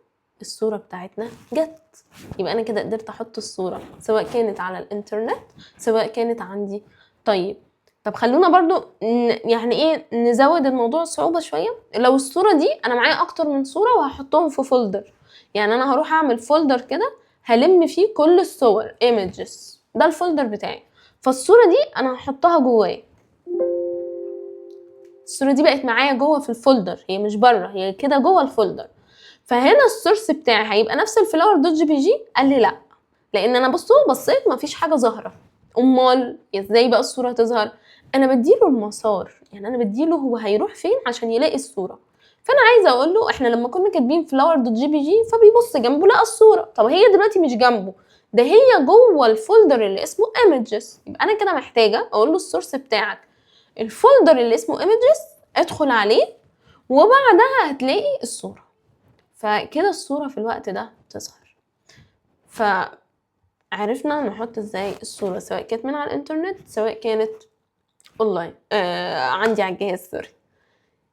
[SPEAKER 1] الصورة بتاعتنا جت. يبقى أنا كده قدرت أحط الصورة سواء كانت على الإنترنت سواء كانت عندي. طب خلونا برضو يعني ايه نزود الموضوع صعوبة شوية. لو الصورة دي أنا معايا أكتر من صورة وهحطهم في فولدر، يعني أنا هروح أعمل فولدر كده هلم فيه كل الصور images، ده الفولدر بتاعي. فالصورة دي أنا هحطها جواه، الصورة دي بقت معايا جوه في الفولدر، هي مش بره، هي كده جوه الفولدر. فهنا السورس بتاعي هيبقى نفس الفلاور.jpg. قال لي لا، لان انا بصيت مفيش حاجه ظاهره. امال ازاي بقى الصوره تظهر؟ انا بديله المسار، يعني انا بديله هو هيروح فين عشان يلاقي الصوره. فانا عايزه اقول له احنا لما كنا كاتبين flower.jpg فبيبص جنبه لقى الصوره. طب هي دلوقتي مش جنبه، ده هي جوه الفولدر اللي اسمه images. يبقى انا كده محتاجه اقول له السورس بتاعك الفولدر اللي اسمه images، ادخل عليه وبعدها هتلاقي الصوره. فكده الصوره في الوقت ده تظهر. فعرفنا نحط ازاي الصوره سواء كانت من على الانترنت سواء كانت اونلاين عندي على الجهاز سوري.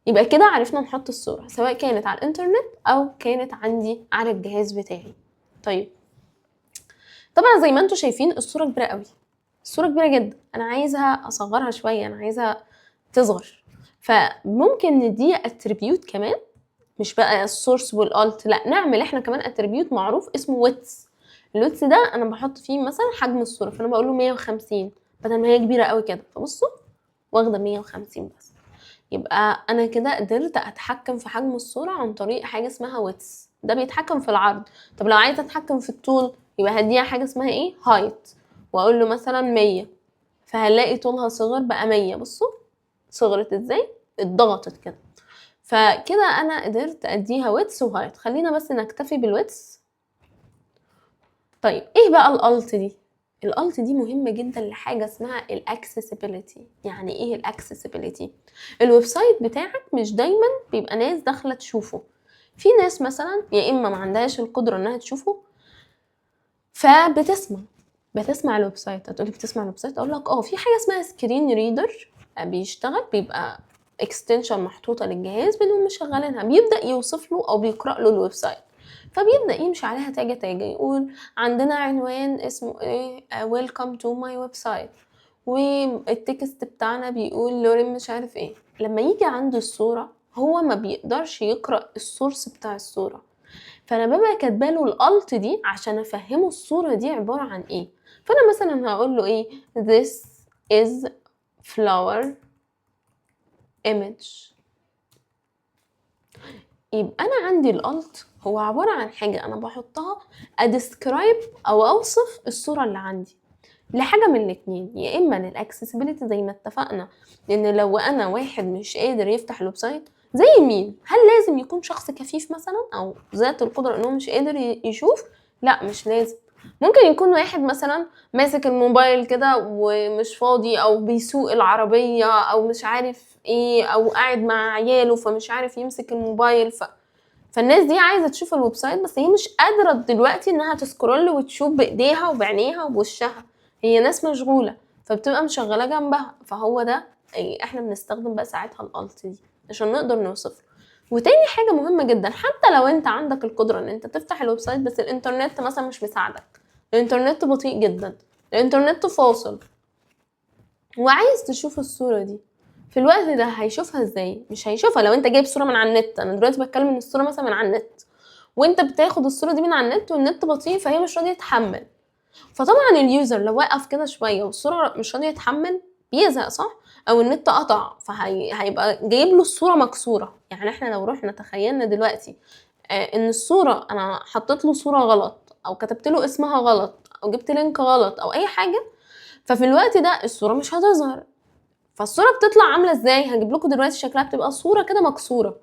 [SPEAKER 1] يبقى كده عرفنا نحط الصوره سواء كانت على الانترنت او كانت عندي على الجهاز بتاعي. طيب طبعا زي ما انتم شايفين الصوره كبيره قوي، الصوره كبيره جدا، انا عايزها اصغرها شويه، انا عايزها تصغر. فممكن نديها اتريبيوت كمان، مش بقى السورس والالت، لا نعمل احنا كمان اتريبيوت معروف اسمه ويتس. الويتس ده انا بحط فيه مثلا حجم الصوره، فانا بقول له 150 بدل ما هي كبيره قوي كده، فبصوا واخده 150 بس. يبقى انا كده قدرت اتحكم في حجم الصوره عن طريق حاجه اسمها ويتس، ده بيتحكم في العرض. طب لو عايزه اتحكم في الطول يبقى هديها حاجه اسمها ايه هايت، واقول له مثلا 100، فهنلاقي طولها صغر بقى 100. بصوا صغرت ازاي، اتضغطت كده. فكده انا قدرت اديها ويتس وهايت. خلينا بس نكتفي بالويتس. طيب ايه بقى الالت دي؟ الالت دي مهمه جدا لحاجه اسمها الاكسسبيليتي. يعني ايه الاكسسبيليتي؟ الويب سايت بتاعك مش دايما بيبقى ناس داخله تشوفه. في ناس مثلا يا اما ما عندهاش القدره انها تشوفه بتسمع الويب سايت. هتقولي بتسمع الويب سايت، اقول لك في حاجه اسمها سكرين ريدر بيشتغل، بيبقى اكستنشن محطوطه للجهاز بدون مشغلينها، بيبدا يوصف له او بيقرا له الويب سايت، فبيبدا يمشي عليها تاجه يقول عندنا عنوان اسمه ايه ويلكم تو ماي ويب سايت، والتكست بتاعنا بيقول لورين مش عارف ايه. لما يجي عنده الصوره هو ما بيقدرش يقرا السورس بتاع الصوره، فانا ببقى كاتباله الالت دي عشان افهمه الصوره دي عباره عن ايه. فانا مثلا هقول له ايه this is flower image. يبقى انا عندي الالت هو عباره عن حاجه انا بحطها ادسكرايب او اوصف الصوره اللي عندي لحاجه من الاتنين، يا اما للاكسسبيليتي زي ما اتفقنا، لان لو انا واحد مش قادر يفتح الويب سايت زي مين، هل لازم يكون شخص كفيف مثلا او ذات القدره انه مش قادر يشوف؟ لا مش لازم. ممكن يكون واحد مثلا ماسك الموبايل كده ومش فاضي، او بيسوق العربيه، او مش عارف ايه، او قاعد مع عياله فمش عارف يمسك الموبايل. فالناس دي عايزه تشوف الويب سايت بس هي مش قادره دلوقتي انها تسكرول وتشوف بايديها وبعينيها وبوشها، هي ناس مشغوله فبتبقى مشغله جنبها. فهو ده احنا بنستخدم بقى ساعتها الالت دي عشان نقدر نوصفه. وتاني حاجه مهمه جدا، حتى لو انت عندك القدره ان انت تفتح الويب سايت بس الانترنت مثلا مش مساعدك، الانترنت بطيء جدا، الانترنت فاصل، وعايز تشوف الصوره دي في الوقت ده، هيشوفها ازاي؟ مش هيشوفها لو انت جايب صوره من على النت. انا دلوقتي بتكلم ان الصوره مثلا من على النت وانت بتاخد الصوره دي من على النت والنت بطيء فهي مش راضيه تحمل. فطبعا اليوزر لو وقف كده شويه والصوره مش راضيه تحمل بيزهق، صح؟ او النت قطع، فهيبقى جايب له الصوره مكسوره. يعني احنا لو رحنا تخيلنا دلوقتي ان الصوره انا حطيت له صوره غلط او كتبت له اسمها غلط او جبت لينك غلط او اي حاجه، ففي الوقت ده الصوره مش هتظهر. فالصوره بتطلع عامله ازاي؟ هجيب لكم دلوقتي شكلها، بتبقى صوره كده مكسوره،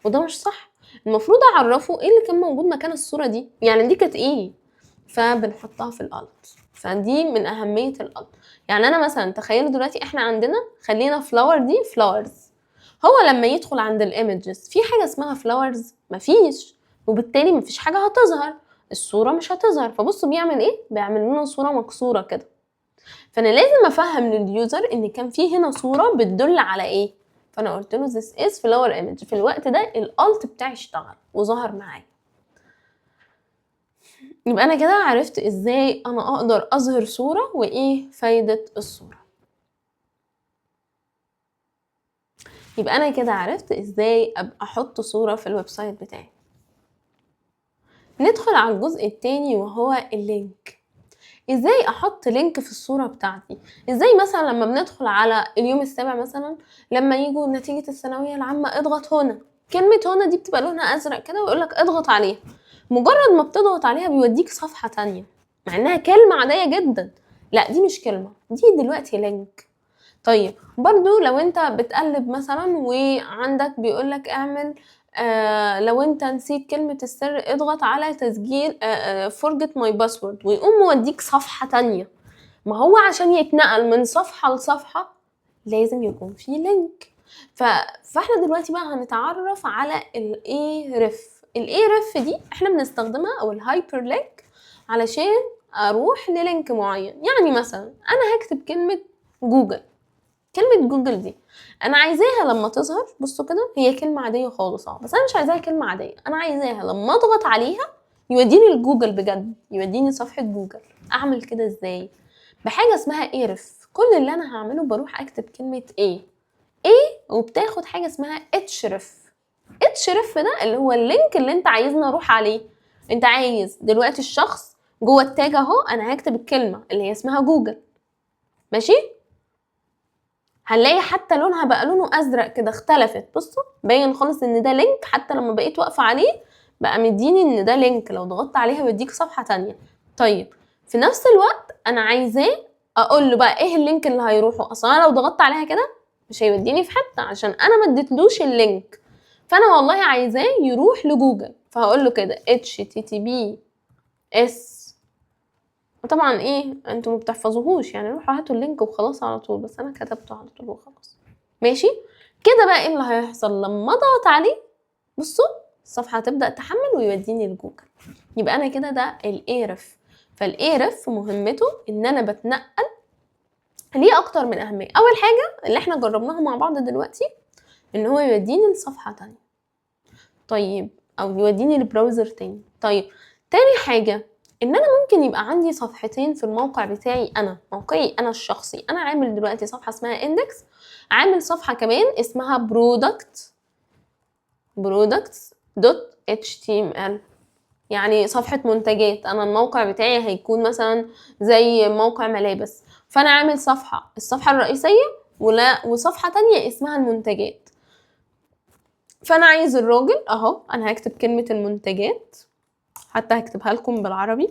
[SPEAKER 1] وده مش صح. المفروض اعرفه ايه اللي كان موجود مكان الصوره دي، يعني دي كانت ايه، فبنحطها في الالت. فدي من اهميه الالت. يعني انا مثلا تخيلوا دلوقتي احنا عندنا، خلينا فلاور دي فلاورز، هو لما يدخل عند الايمجز في حاجه اسمها فلاورز مفيش، وبالتالي مفيش حاجه هتظهر، الصوره مش هتظهر. فبصوا بيعمل ايه، بيعمل لنا صوره مكسوره كده. فانا لازم افهم لليوزر ان كان في هنا صوره بتدل على ايه. فانا قلت له this is flower image. في الوقت ده الالت بتاعي اشتغل وظهر معايا. يبقى انا كده عرفت ازاي انا اقدر اظهر صوره وايه فايده الصوره. يبقى انا كده عرفت ازاي ابقى احط صوره في الويب سايت بتاعي. ندخل على الجزء التاني وهو اللينك. ازاي احط لينك في الصورة بتاعتي؟ ازاي مثلا لما بندخل على اليوم السابع مثلا لما يجوا نتيجة الثانوية العامة اضغط هنا، كلمة هنا دي بتبقى لونها ازرق كده ويقولك اضغط عليها. مجرد ما بتضغط عليها بيوديك صفحة تانية مع انها كلمة عادية جدا. لا دي مش كلمة، دي دلوقتي لينك. طيب برضو لو انت بتقلب مثلا وعندك بيقولك اعمل لو انت نسيت كلمة السر اضغط على تسجيل forget my password ويقوم موديك صفحة تانية. ما هو عشان يتنقل من صفحة لصفحة لازم يكون في لينك. فاحنا دلوقتي بقى هنتعرف على الايرف. الايرف دي احنا بنستخدمها او الهايبر لينك علشان اروح للينك معين. يعني مثلا انا هكتب كلمة جوجل. كلمة جوجل دي انا عايزاها لما تظهر، بصوا كده هي كلمة عادية خالص بس انا مش عايزاها كلمة عادية، انا عايزاها لما اضغط عليها يوديني لجوجل بجد، يوديني صفحة جوجل. اعمل كده ازاي؟ بحاجة اسمها ايرف. كل اللي انا هعمله بروح اكتب كلمة ايه وبتاخد حاجة اسمها اتشرف. اتشرف ده اللي هو اللينك اللي انت عايزني اروح عليه. انت عايز دلوقتي الشخص جوه التاج اهو، انا هكتب الكلمة اللي هي اسمها جوجل، ماشي؟ هنلاقي حتى لونها بقى لونه ازرق كده، اختلفت. بصوا باين خالص ان ده لينك، حتى لما بقيت واقفه عليه بقى مديني ان ده لينك، لو ضغطت عليها بيديك صفحه تانية. طيب في نفس الوقت انا عايزاه اقول له بقى ايه اللينك اللي هيروحه. اصلا انا لو ضغطت عليها كده مش هيوديني في حته عشان انا ما اديتلوش اللينك. فانا والله عايزاه يروح لجوجل، فهقول له كده HTTPS. وطبعا ايه انتوا ما بتحفظوهوش يعني، روحوا هاتوا اللينك وخلاص على طول، بس انا كتبته على طول وخلاص. ماشي كده بقى ايه اللي هيحصل لما اضغط عليه؟ بصوا الصفحه هتبدا تحمل ويوديني لجوجل. يبقى انا كده ده الايرف. فالايرف مهمته ان انا بتنقل ليه اكتر من اهميه. اول حاجه اللي احنا جربناها مع بعض دلوقتي ان هو يوديني لصفحه تانية، طيب او يوديني لبراوزر تاني. طيب تاني حاجه ان انا ممكن يبقى عندي صفحتين في الموقع بتاعي، انا موقعي انا الشخصي. انا عامل دلوقتي صفحه اسمها اندكس، عامل صفحه كمان اسمها products.html، يعني صفحه منتجات. انا الموقع بتاعي هيكون مثلا زي موقع ملابس، فانا عامل الصفحه الرئيسيه وصفحه تانية اسمها المنتجات. فانا عايز الراجل اهو، انا هكتب كلمه المنتجات، حتى هكتبها لكم بالعربي.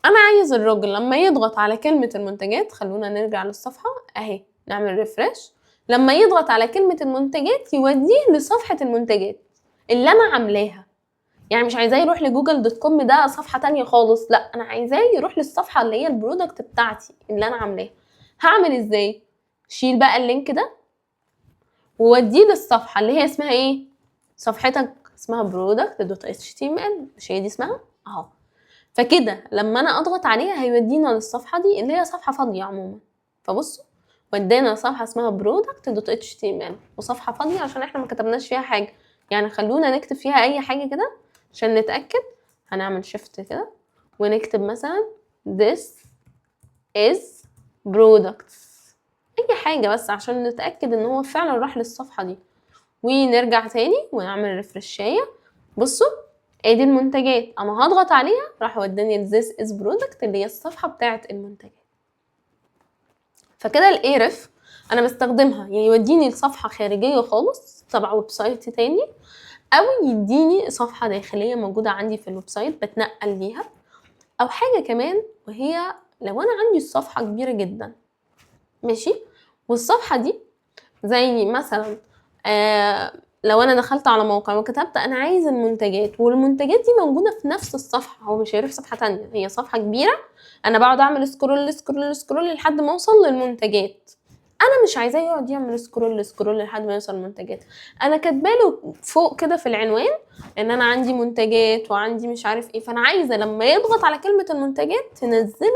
[SPEAKER 1] انا عايز الراجل لما يضغط على كلمة المنتجات، خلونا نرجع للصفحة اهي نعمل ريفرش، لما يضغط على كلمة المنتجات يوديه لصفحة المنتجات اللي انا عاملاها. يعني مش عايزاه يروح لجوجل.com ده صفحة تانية خالص، لا انا عايزاه يروح للصفحة اللي هي البرودكت بتاعتي اللي انا عاملاها. هعمل ازاي؟ شيل بقى اللينك ده ووديه للصفحة اللي هي اسمها ايه؟ صفحتك اسمها product.html، مش هي دي اسمها اهو. فكده لما انا اضغط عليها هيودينا للصفحه دي اللي هي صفحه فاضيه عموما. فبصوا ودانا صفحه اسمها product.html وصفحه فاضيه عشان احنا ما كتبناش فيها حاجه. يعني خلونا نكتب فيها اي حاجه كده عشان نتاكد. هنعمل شيفت كده ونكتب مثلا this is products، اي حاجه بس عشان نتاكد ان هو فعلا راح للصفحه دي. ونرجع تاني ونعمل ريفرشايه. بصوا ادي المنتجات، انا هضغط عليها راح وداني this is product اللي هي الصفحه بتاعه المنتجات. فكده الايرف انا بستخدمها يعني يوديني لصفحه خارجيه خالص تبع ويب سايت تاني، او يديني صفحه داخليه موجوده عندي في الويب سايت بتنقل ليها. او حاجه كمان وهي لو انا عندي الصفحه كبيره جدا، ماشي، والصفحه دي زي مثلا لو انا دخلت على موقع وكتبت انا عايز المنتجات، والمنتجات دي موجوده في نفس الصفحه، هو مش هيروح صفحه تانية، هي صفحه كبيره، انا بقعد اعمل سكرول سكرول سكرول لحد ما اوصل للمنتجات. انا مش عايزاه يقعد يعمل سكرول لحد ما يوصل المنتجات. انا كاتباله فوق كده في العنوان ان انا عندي منتجات وعندي مش عارف ايه، فانا عايزه لما يضغط على كلمه المنتجات تنزله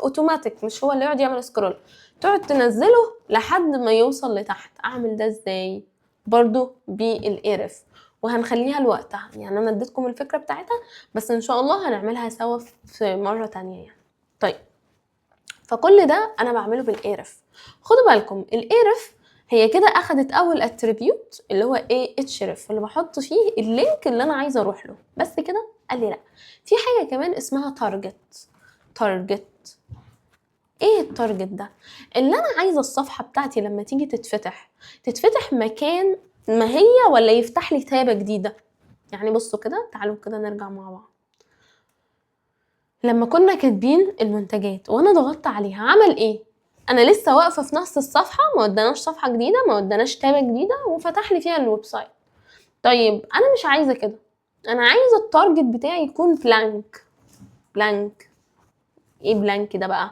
[SPEAKER 1] اوتوماتيك، مش هو اللي يقعد يعمل سكرول، تقعد تنزله لحد ما يوصل لتحت. اعمل ده ازاي؟ برضو بالقرف، وهنخليها لوقتها. يعني انا اديتكم الفكره بتاعتها، بس ان شاء الله هنعملها سوا في مره تانية يعني. طيب، فكل ده انا بعمله بالقرف. خدوا بالكم القرف هي كده اخدت اول اتريبيوت اللي هو ايه اتشرف، اللي بحط فيه اللينك اللي انا عايزه اروح له. بس كده؟ قال لي لا، في حاجه كمان اسمها تارجت. ايه التارجت ده؟ اللي انا عايزه الصفحه بتاعتي لما تيجي تتفتح مكان ما هي، ولا يفتح لي تابه جديده. يعني بصوا كده، تعالوا كده نرجع مع بعض. لما كنا كاتبين المنتجات وانا ضغطت عليها عمل ايه؟ انا لسه واقفه في نفس الصفحه، ما وداناش صفحه جديده، ما وداناش تابه جديده، وفتح لي فيها الويب سايت. طيب انا مش عايزه كده، انا عايزه التارجت بتاعي يكون بلانك. ايه بلانك ده بقى؟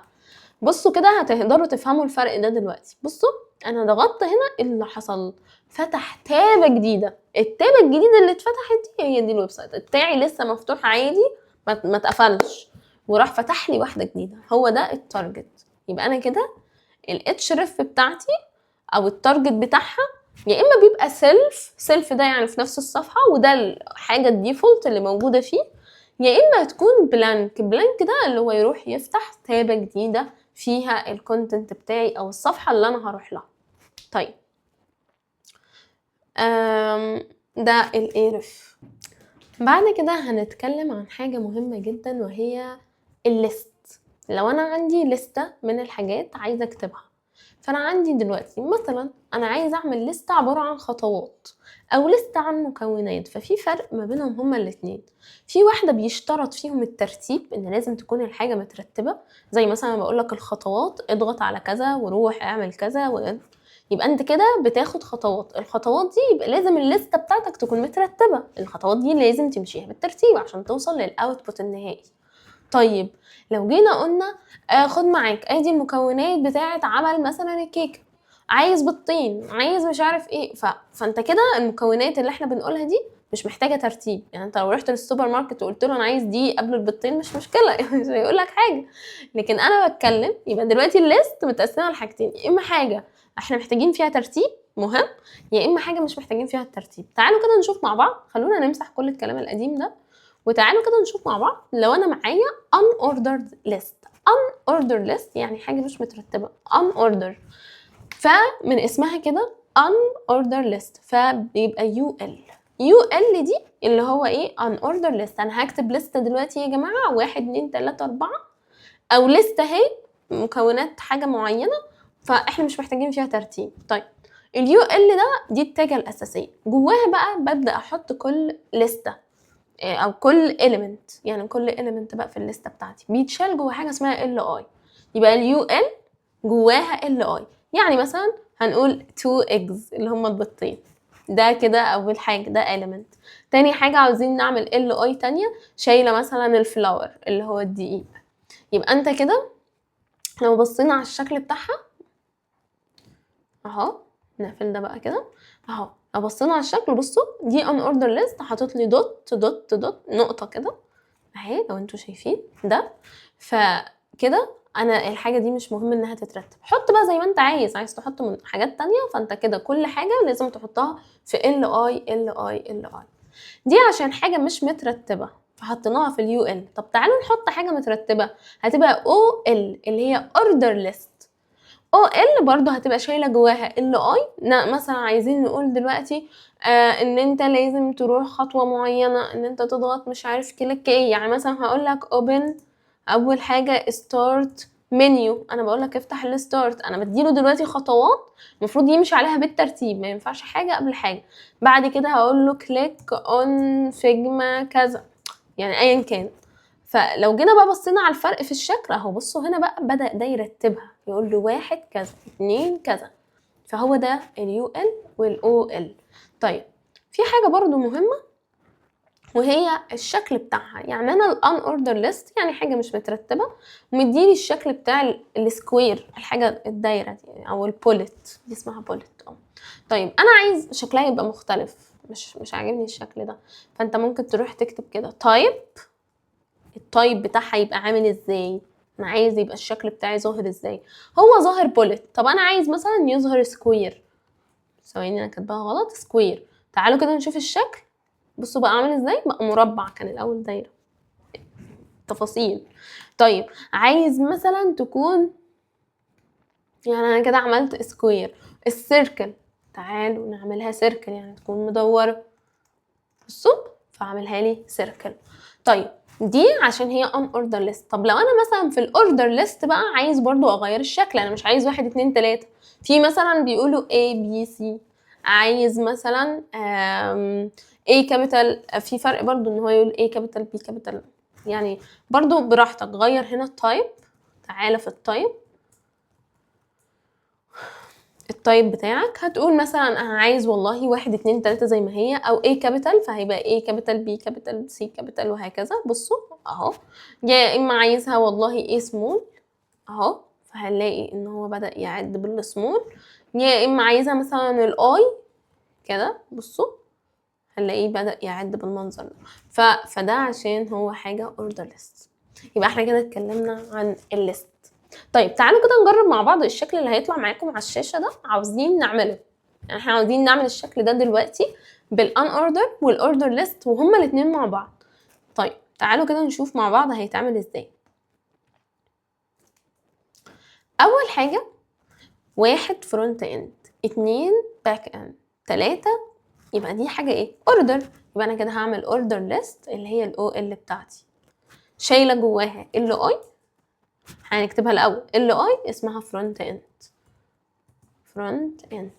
[SPEAKER 1] بصوا كده هتقدروا تفهموا الفرق ده دلوقتي. بصوا، انا ضغطت هنا، إيه اللي حصل؟ فتح تابه جديده. التابه الجديده اللي اتفتحت دي هي دي الويب سايت بتاعي، لسه مفتوح عادي، ما اتقفلش، وراح فتح لي واحده جديده. هو ده التارجت. يبقى انا كده الاتش ريف بتاعتي او التارجت بتاعها يا اما بيبقى سيلف ده يعني في نفس الصفحه، وده الحاجه الديفولت اللي موجوده فيه، يا اما تكون بلانك ده اللي هو يروح يفتح تابه جديده فيها الكونتنت بتاعي او الصفحه اللي انا هروح لها. طيب، ده القرف. بعد كده هنتكلم عن حاجه مهمه جدا، وهي الليست. لو انا عندي لستة من الحاجات عايزه اكتبها، فانا عندي دلوقتي مثلا انا عايزه اعمل لستة عباره عن خطوات او لستة عن مكونات. ففي فرق ما بينهم هما الاتنين. في واحده بيشترط فيهم الترتيب، ان لازم تكون الحاجه مترتبه، زي مثلا بقول لك الخطوات اضغط على كذا وروح اعمل كذا يبقى انت كده بتاخد خطوات. الخطوات دي يبقى لازم الليسته بتاعتك تكون مترتبه، الخطوات دي لازم تمشيها بالترتيب عشان توصل للاوتبوت النهائي. طيب، لو جينا قلنا خد معاك ادي المكونات بتاعه عمل مثلا الكيكه، عايز بيضتين، عايز مش عارف ايه، فانت كده المكونات اللي احنا بنقولها دي مش محتاجه ترتيب. يعني انت لو رحت للسوبر ماركت وقلت له انا عايز دي قبل البيضتين مش مشكله مش هيقول لك حاجه. لكن انا بتكلم يبقى دلوقتي الليست متقسمه لحاجتين، يا اما حاجه احنا محتاجين فيها ترتيب مهم، يا اما حاجه مش محتاجين فيها الترتيب. تعالوا كده نشوف مع بعض، خلونا نمسح كل الكلام القديم ده، وتعالوا كده نشوف مع بعض. لو انا معايا unordered list يعني حاجه مش مترتبه، unordered، فمن اسمها كده unordered list، فبيبقى UL دي اللي هو ايه unordered list. انا هكتب لستة دلوقتي يا جماعه 1 2 3 4، او لستة اهي مكونات حاجه معينه، فاحنا مش محتاجين فيها ترتيب. طيب، اليو ال ده دي التاجة الأساسية، جواها بقى ببدأ أحط كل لستة أو كل element. يعني كل element بقى في الليستة بتاعتي بيتشال جوا حاجة اسمها LI. يبقى اليو ال جواها LI. يعني مثلا هنقول 2 eggs اللي هم البيضتين، ده كده أول حاجة، ده element. تاني حاجة عاوزين نعمل LI تانية، شايلة مثلا الفلاور اللي هو الدقيق. يبقى انت كده لو بصينا على الشكل بتاعها اهو، نقفل ده بقى كده اهو، لو بصينا على الشكل بصوا دي ان اوردر ليست، حاطط لي دوت نقطه كده اهي لو انتوا شايفين ده. فكده انا الحاجه دي مش مهم انها تترتب، حط بقى زي ما انت عايز تحط من حاجات تانية. فانت كده كل حاجه لازم تحطها في ال اي. دي عشان حاجه مش مترتبه فحطيناها في اليو ال. طب تعالوا نحط حاجه مترتبه، هتبقى او ال اللي هي اوردر ليست. او ال برضه هتبقى شايله جواها ال اي. مثلا عايزين نقول دلوقتي ان انت لازم تروح خطوه معينه، ان انت تضغط مش عارف كليك ايه. يعني مثلا هقول لك اوبن، اول حاجه ستارت منيو، انا بقول لك افتح الستارت، انا بديله دلوقتي خطوات المفروض يمشي عليها بالترتيب، ما ينفعش حاجه قبل حاجه. بعد كده هقول له كليك اون فيجما كذا، يعني ايا كان. فلو جينا بقى بصينا على الفرق في الشكل اهو، بصوا هنا بقى بدأ ده يرتبها، يقول له 1 كذا 2 كذا. فهو ده اليو ال والاو ال. طيب، في حاجة برضو مهمة وهي الشكل بتاعها. يعني انا unordered list يعني حاجه مش مترتبه ومديني الشكل بتاع السكوير، الحاجه الدايره دي او البوليت دي اسمها بوليت. طيب انا عايز شكلها يبقى مختلف، مش عاجبني الشكل ده، فانت ممكن تروح تكتب كده تايب، التايب بتاعها يبقى عامل ازاي، انا عايز يبقى الشكل بتاعي ظاهر ازاي. هو ظاهر بوليت، طب انا عايز مثلا يظهر سكوير، ثواني انا كاتباها غلط، سكوير. تعالوا كده نشوف الشكل، بصوا بقى عامل ازاي، بقى مربع، كان الاول دايره. تفاصيل. طيب عايز مثلا تكون، يعني انا كده عملت سكوير. السيركل، تعالوا نعملها سيركل يعني تكون مدوره، بصوا فاعملها لي سيركل. طيب دي عشان هي ان اوردر ليست. طب لو انا مثلا في الاوردر ليست بقى عايز برضو اغير الشكل، انا مش عايز 1 2 3، في مثلا بيقولوا A B C، عايز مثلا A كابيتال، في فرق برضو ان هو يقول A كابيتال B كابيتال، يعني برضو براحتك غير هنا التايب. تعالى في التايب، التايب بتاعك هتقول مثلا انا عايز والله 1 2 3 زي ما هي، او A كابيتال فهيبقى A كابيتال B كابيتال C كابيتال وهكذا. بصوا اهو، يا اما عايزها والله A سمول اهو، فهنلاقي ان هو بدأ يعد بالسمول، يا اما عايزها مثلا الاي كده، بصوا هنلاقيه بدأ يعد بالمنظر ده. فده عشان هو حاجة اوردر ليست. يبقى احنا كده اتكلمنا عن الليست. طيب تعالوا كده نجرب مع بعض الشكل اللي هيطلع معاكم على الشاشة ده، عاوزين نعمله. يعني احنا عاوزين نعمل الشكل ده دلوقتي بالان اوردر والاوردر ليست وهما الاتنين مع بعض. طيب تعالوا كده نشوف مع بعض هيتعمل ازاي. اول حاجة 1 فرونت اند، 2 باك اند، 3، يبقى دي حاجة ايه؟ اوردر. يبقى انا كده هعمل اوردر ليست اللي هي الاو ال بتاعتي، شايلة جواها ال اي، هنكتبها الاول ال اي اسمها فرونت اند، فرونت اند،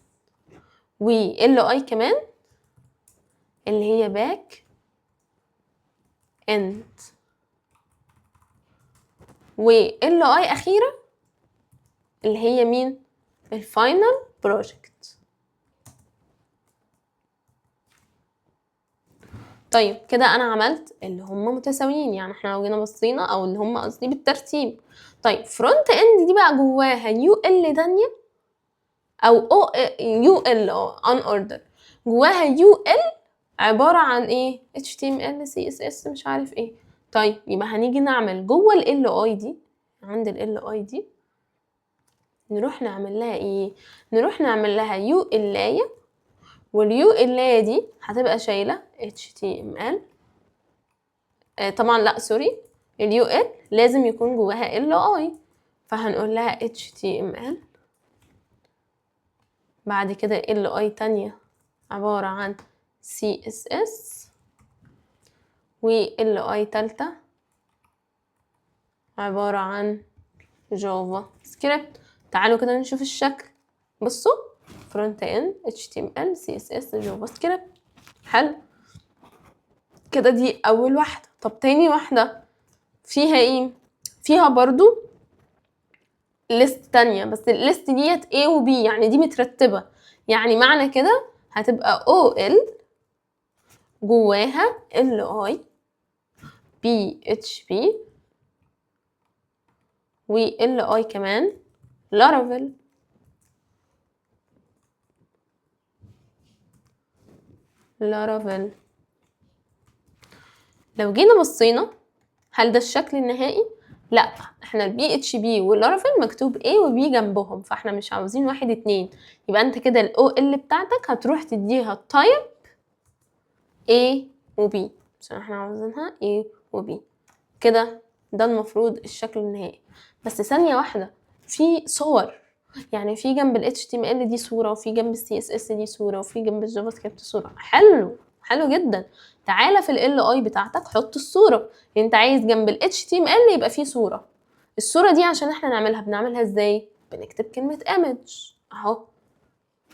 [SPEAKER 1] وال اي كمان اللي هي باك اند، وال اي اخيرة اللي هي مين؟ الفاينل بروجكت. طيب كده انا عملت اللي هم متساويين، يعني احنا لو جينا بصينا او اللي هم قصدي بالترتيب. طيب فرونت اند دي بقى جواها يو ال تانية او او يو ال ان اوردر، جواها يو ال عبارة عن ايه؟ HTML CSS مش عارف ايه. طيب يبقى هنيجي نعمل جوه ال اي دي، عند ال اي دي نروح نعمل لها ايه؟ نروح نعمل لها يو الاية، واليو الاية دي هتبقى شايلة HTML. طبعا لا سوري، اليو ال لازم يكون جواها ال اي، فهنقول لها HTML، بعد كده ال اي تانية عبارة عن CSS، وال اي تالتة عبارة عن جافا سكريبت. تعالوا كده نشوف الشكل، بصوا فرونت اند HTML CSS جافا سكريبت. حلو كده، دي اول واحدة. طب تاني واحدة فيها ايه؟ فيها برضو ليست تانية، بس الليست ديت A و B، يعني دي مترتبة، يعني معنى كده هتبقى OL جواها LI PHP و LI كمان لارافيل. لارافيل لو جينا بصينا هل ده الشكل النهائي؟ لا، احنا البي اتش بي واللارافيل مكتوب A و B جنبهم، فاحنا مش عاوزين 1 2، يبقى انت كده الاو ال بتاعتك هتروح تديها التايب A و B عشان احنا عاوزينها A و B كده. ده المفروض الشكل النهائي. بس ثانية واحدة، في صور، يعني في جنب ال HTML دي صورة، وفي جنب ال CSS دي صورة، وفي جنب الجافا سكريبت صورة. حلو، حلو جدا. تعالى في ال LI بتاعتك حط الصورة، يعني انت عايز جنب ال HTML يبقى فيه صورة. الصورة دي عشان احنا بنعملها ازاي؟ بنكتب كلمة image اهو،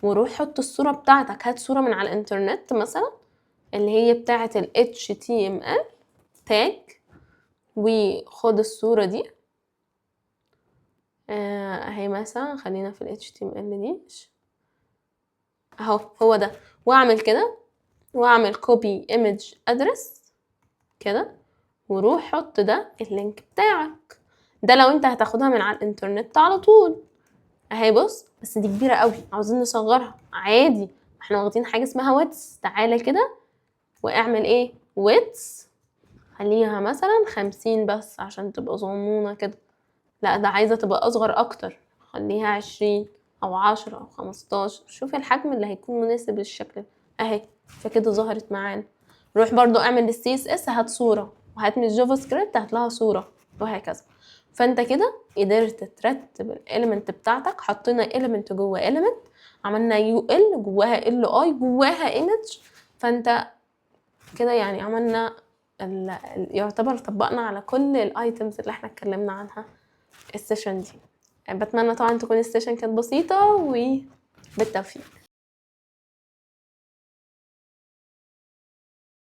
[SPEAKER 1] وروح حط الصورة بتاعتك، هات صورة من على الانترنت مثلا اللي هي بتاعة ال HTML تاج، وخد الصورة دي اهي مثلا، خلينا في ال HTML دي اهو، هو ده، واعمل كده واعمل copy image address كده، وروح حط ده اللينك بتاعك. ده لو انت هتاخدها من على الانترنت على طول. اهي بص، بس دي كبيرة قوي، عاوزين نصغرها عادي، احنا واخدين حاجة اسمها ويتس. تعالى كده واعمل ايه ويتس، خليها مثلا 50 بس عشان تبقى صغنونة كده. لا ده عايزة تبقى اصغر اكتر، خليها 20 او 10 او 15. شوف الحجم اللي هيكون مناسب للشكل. اهي فكده ظهرت معانا. روح برضو اعمل السي اس اس، هات صورة، وهات من الجافا سكريبت هات لها صورة، وهكذا. فانت كده قدرت ترتب الاليمنت بتاعتك. حطينا اليمنت جوه اليمنت، عملنا يو ال جواها ال اي جواها ايمج. فانت كده يعني عملنا يعتبر طبقنا على كل الايتمز اللي احنا اتكلمنا عنها السيشن دي. بتمنى طبعا تكون السيشن كانت بسيطة، وبالتوفيق.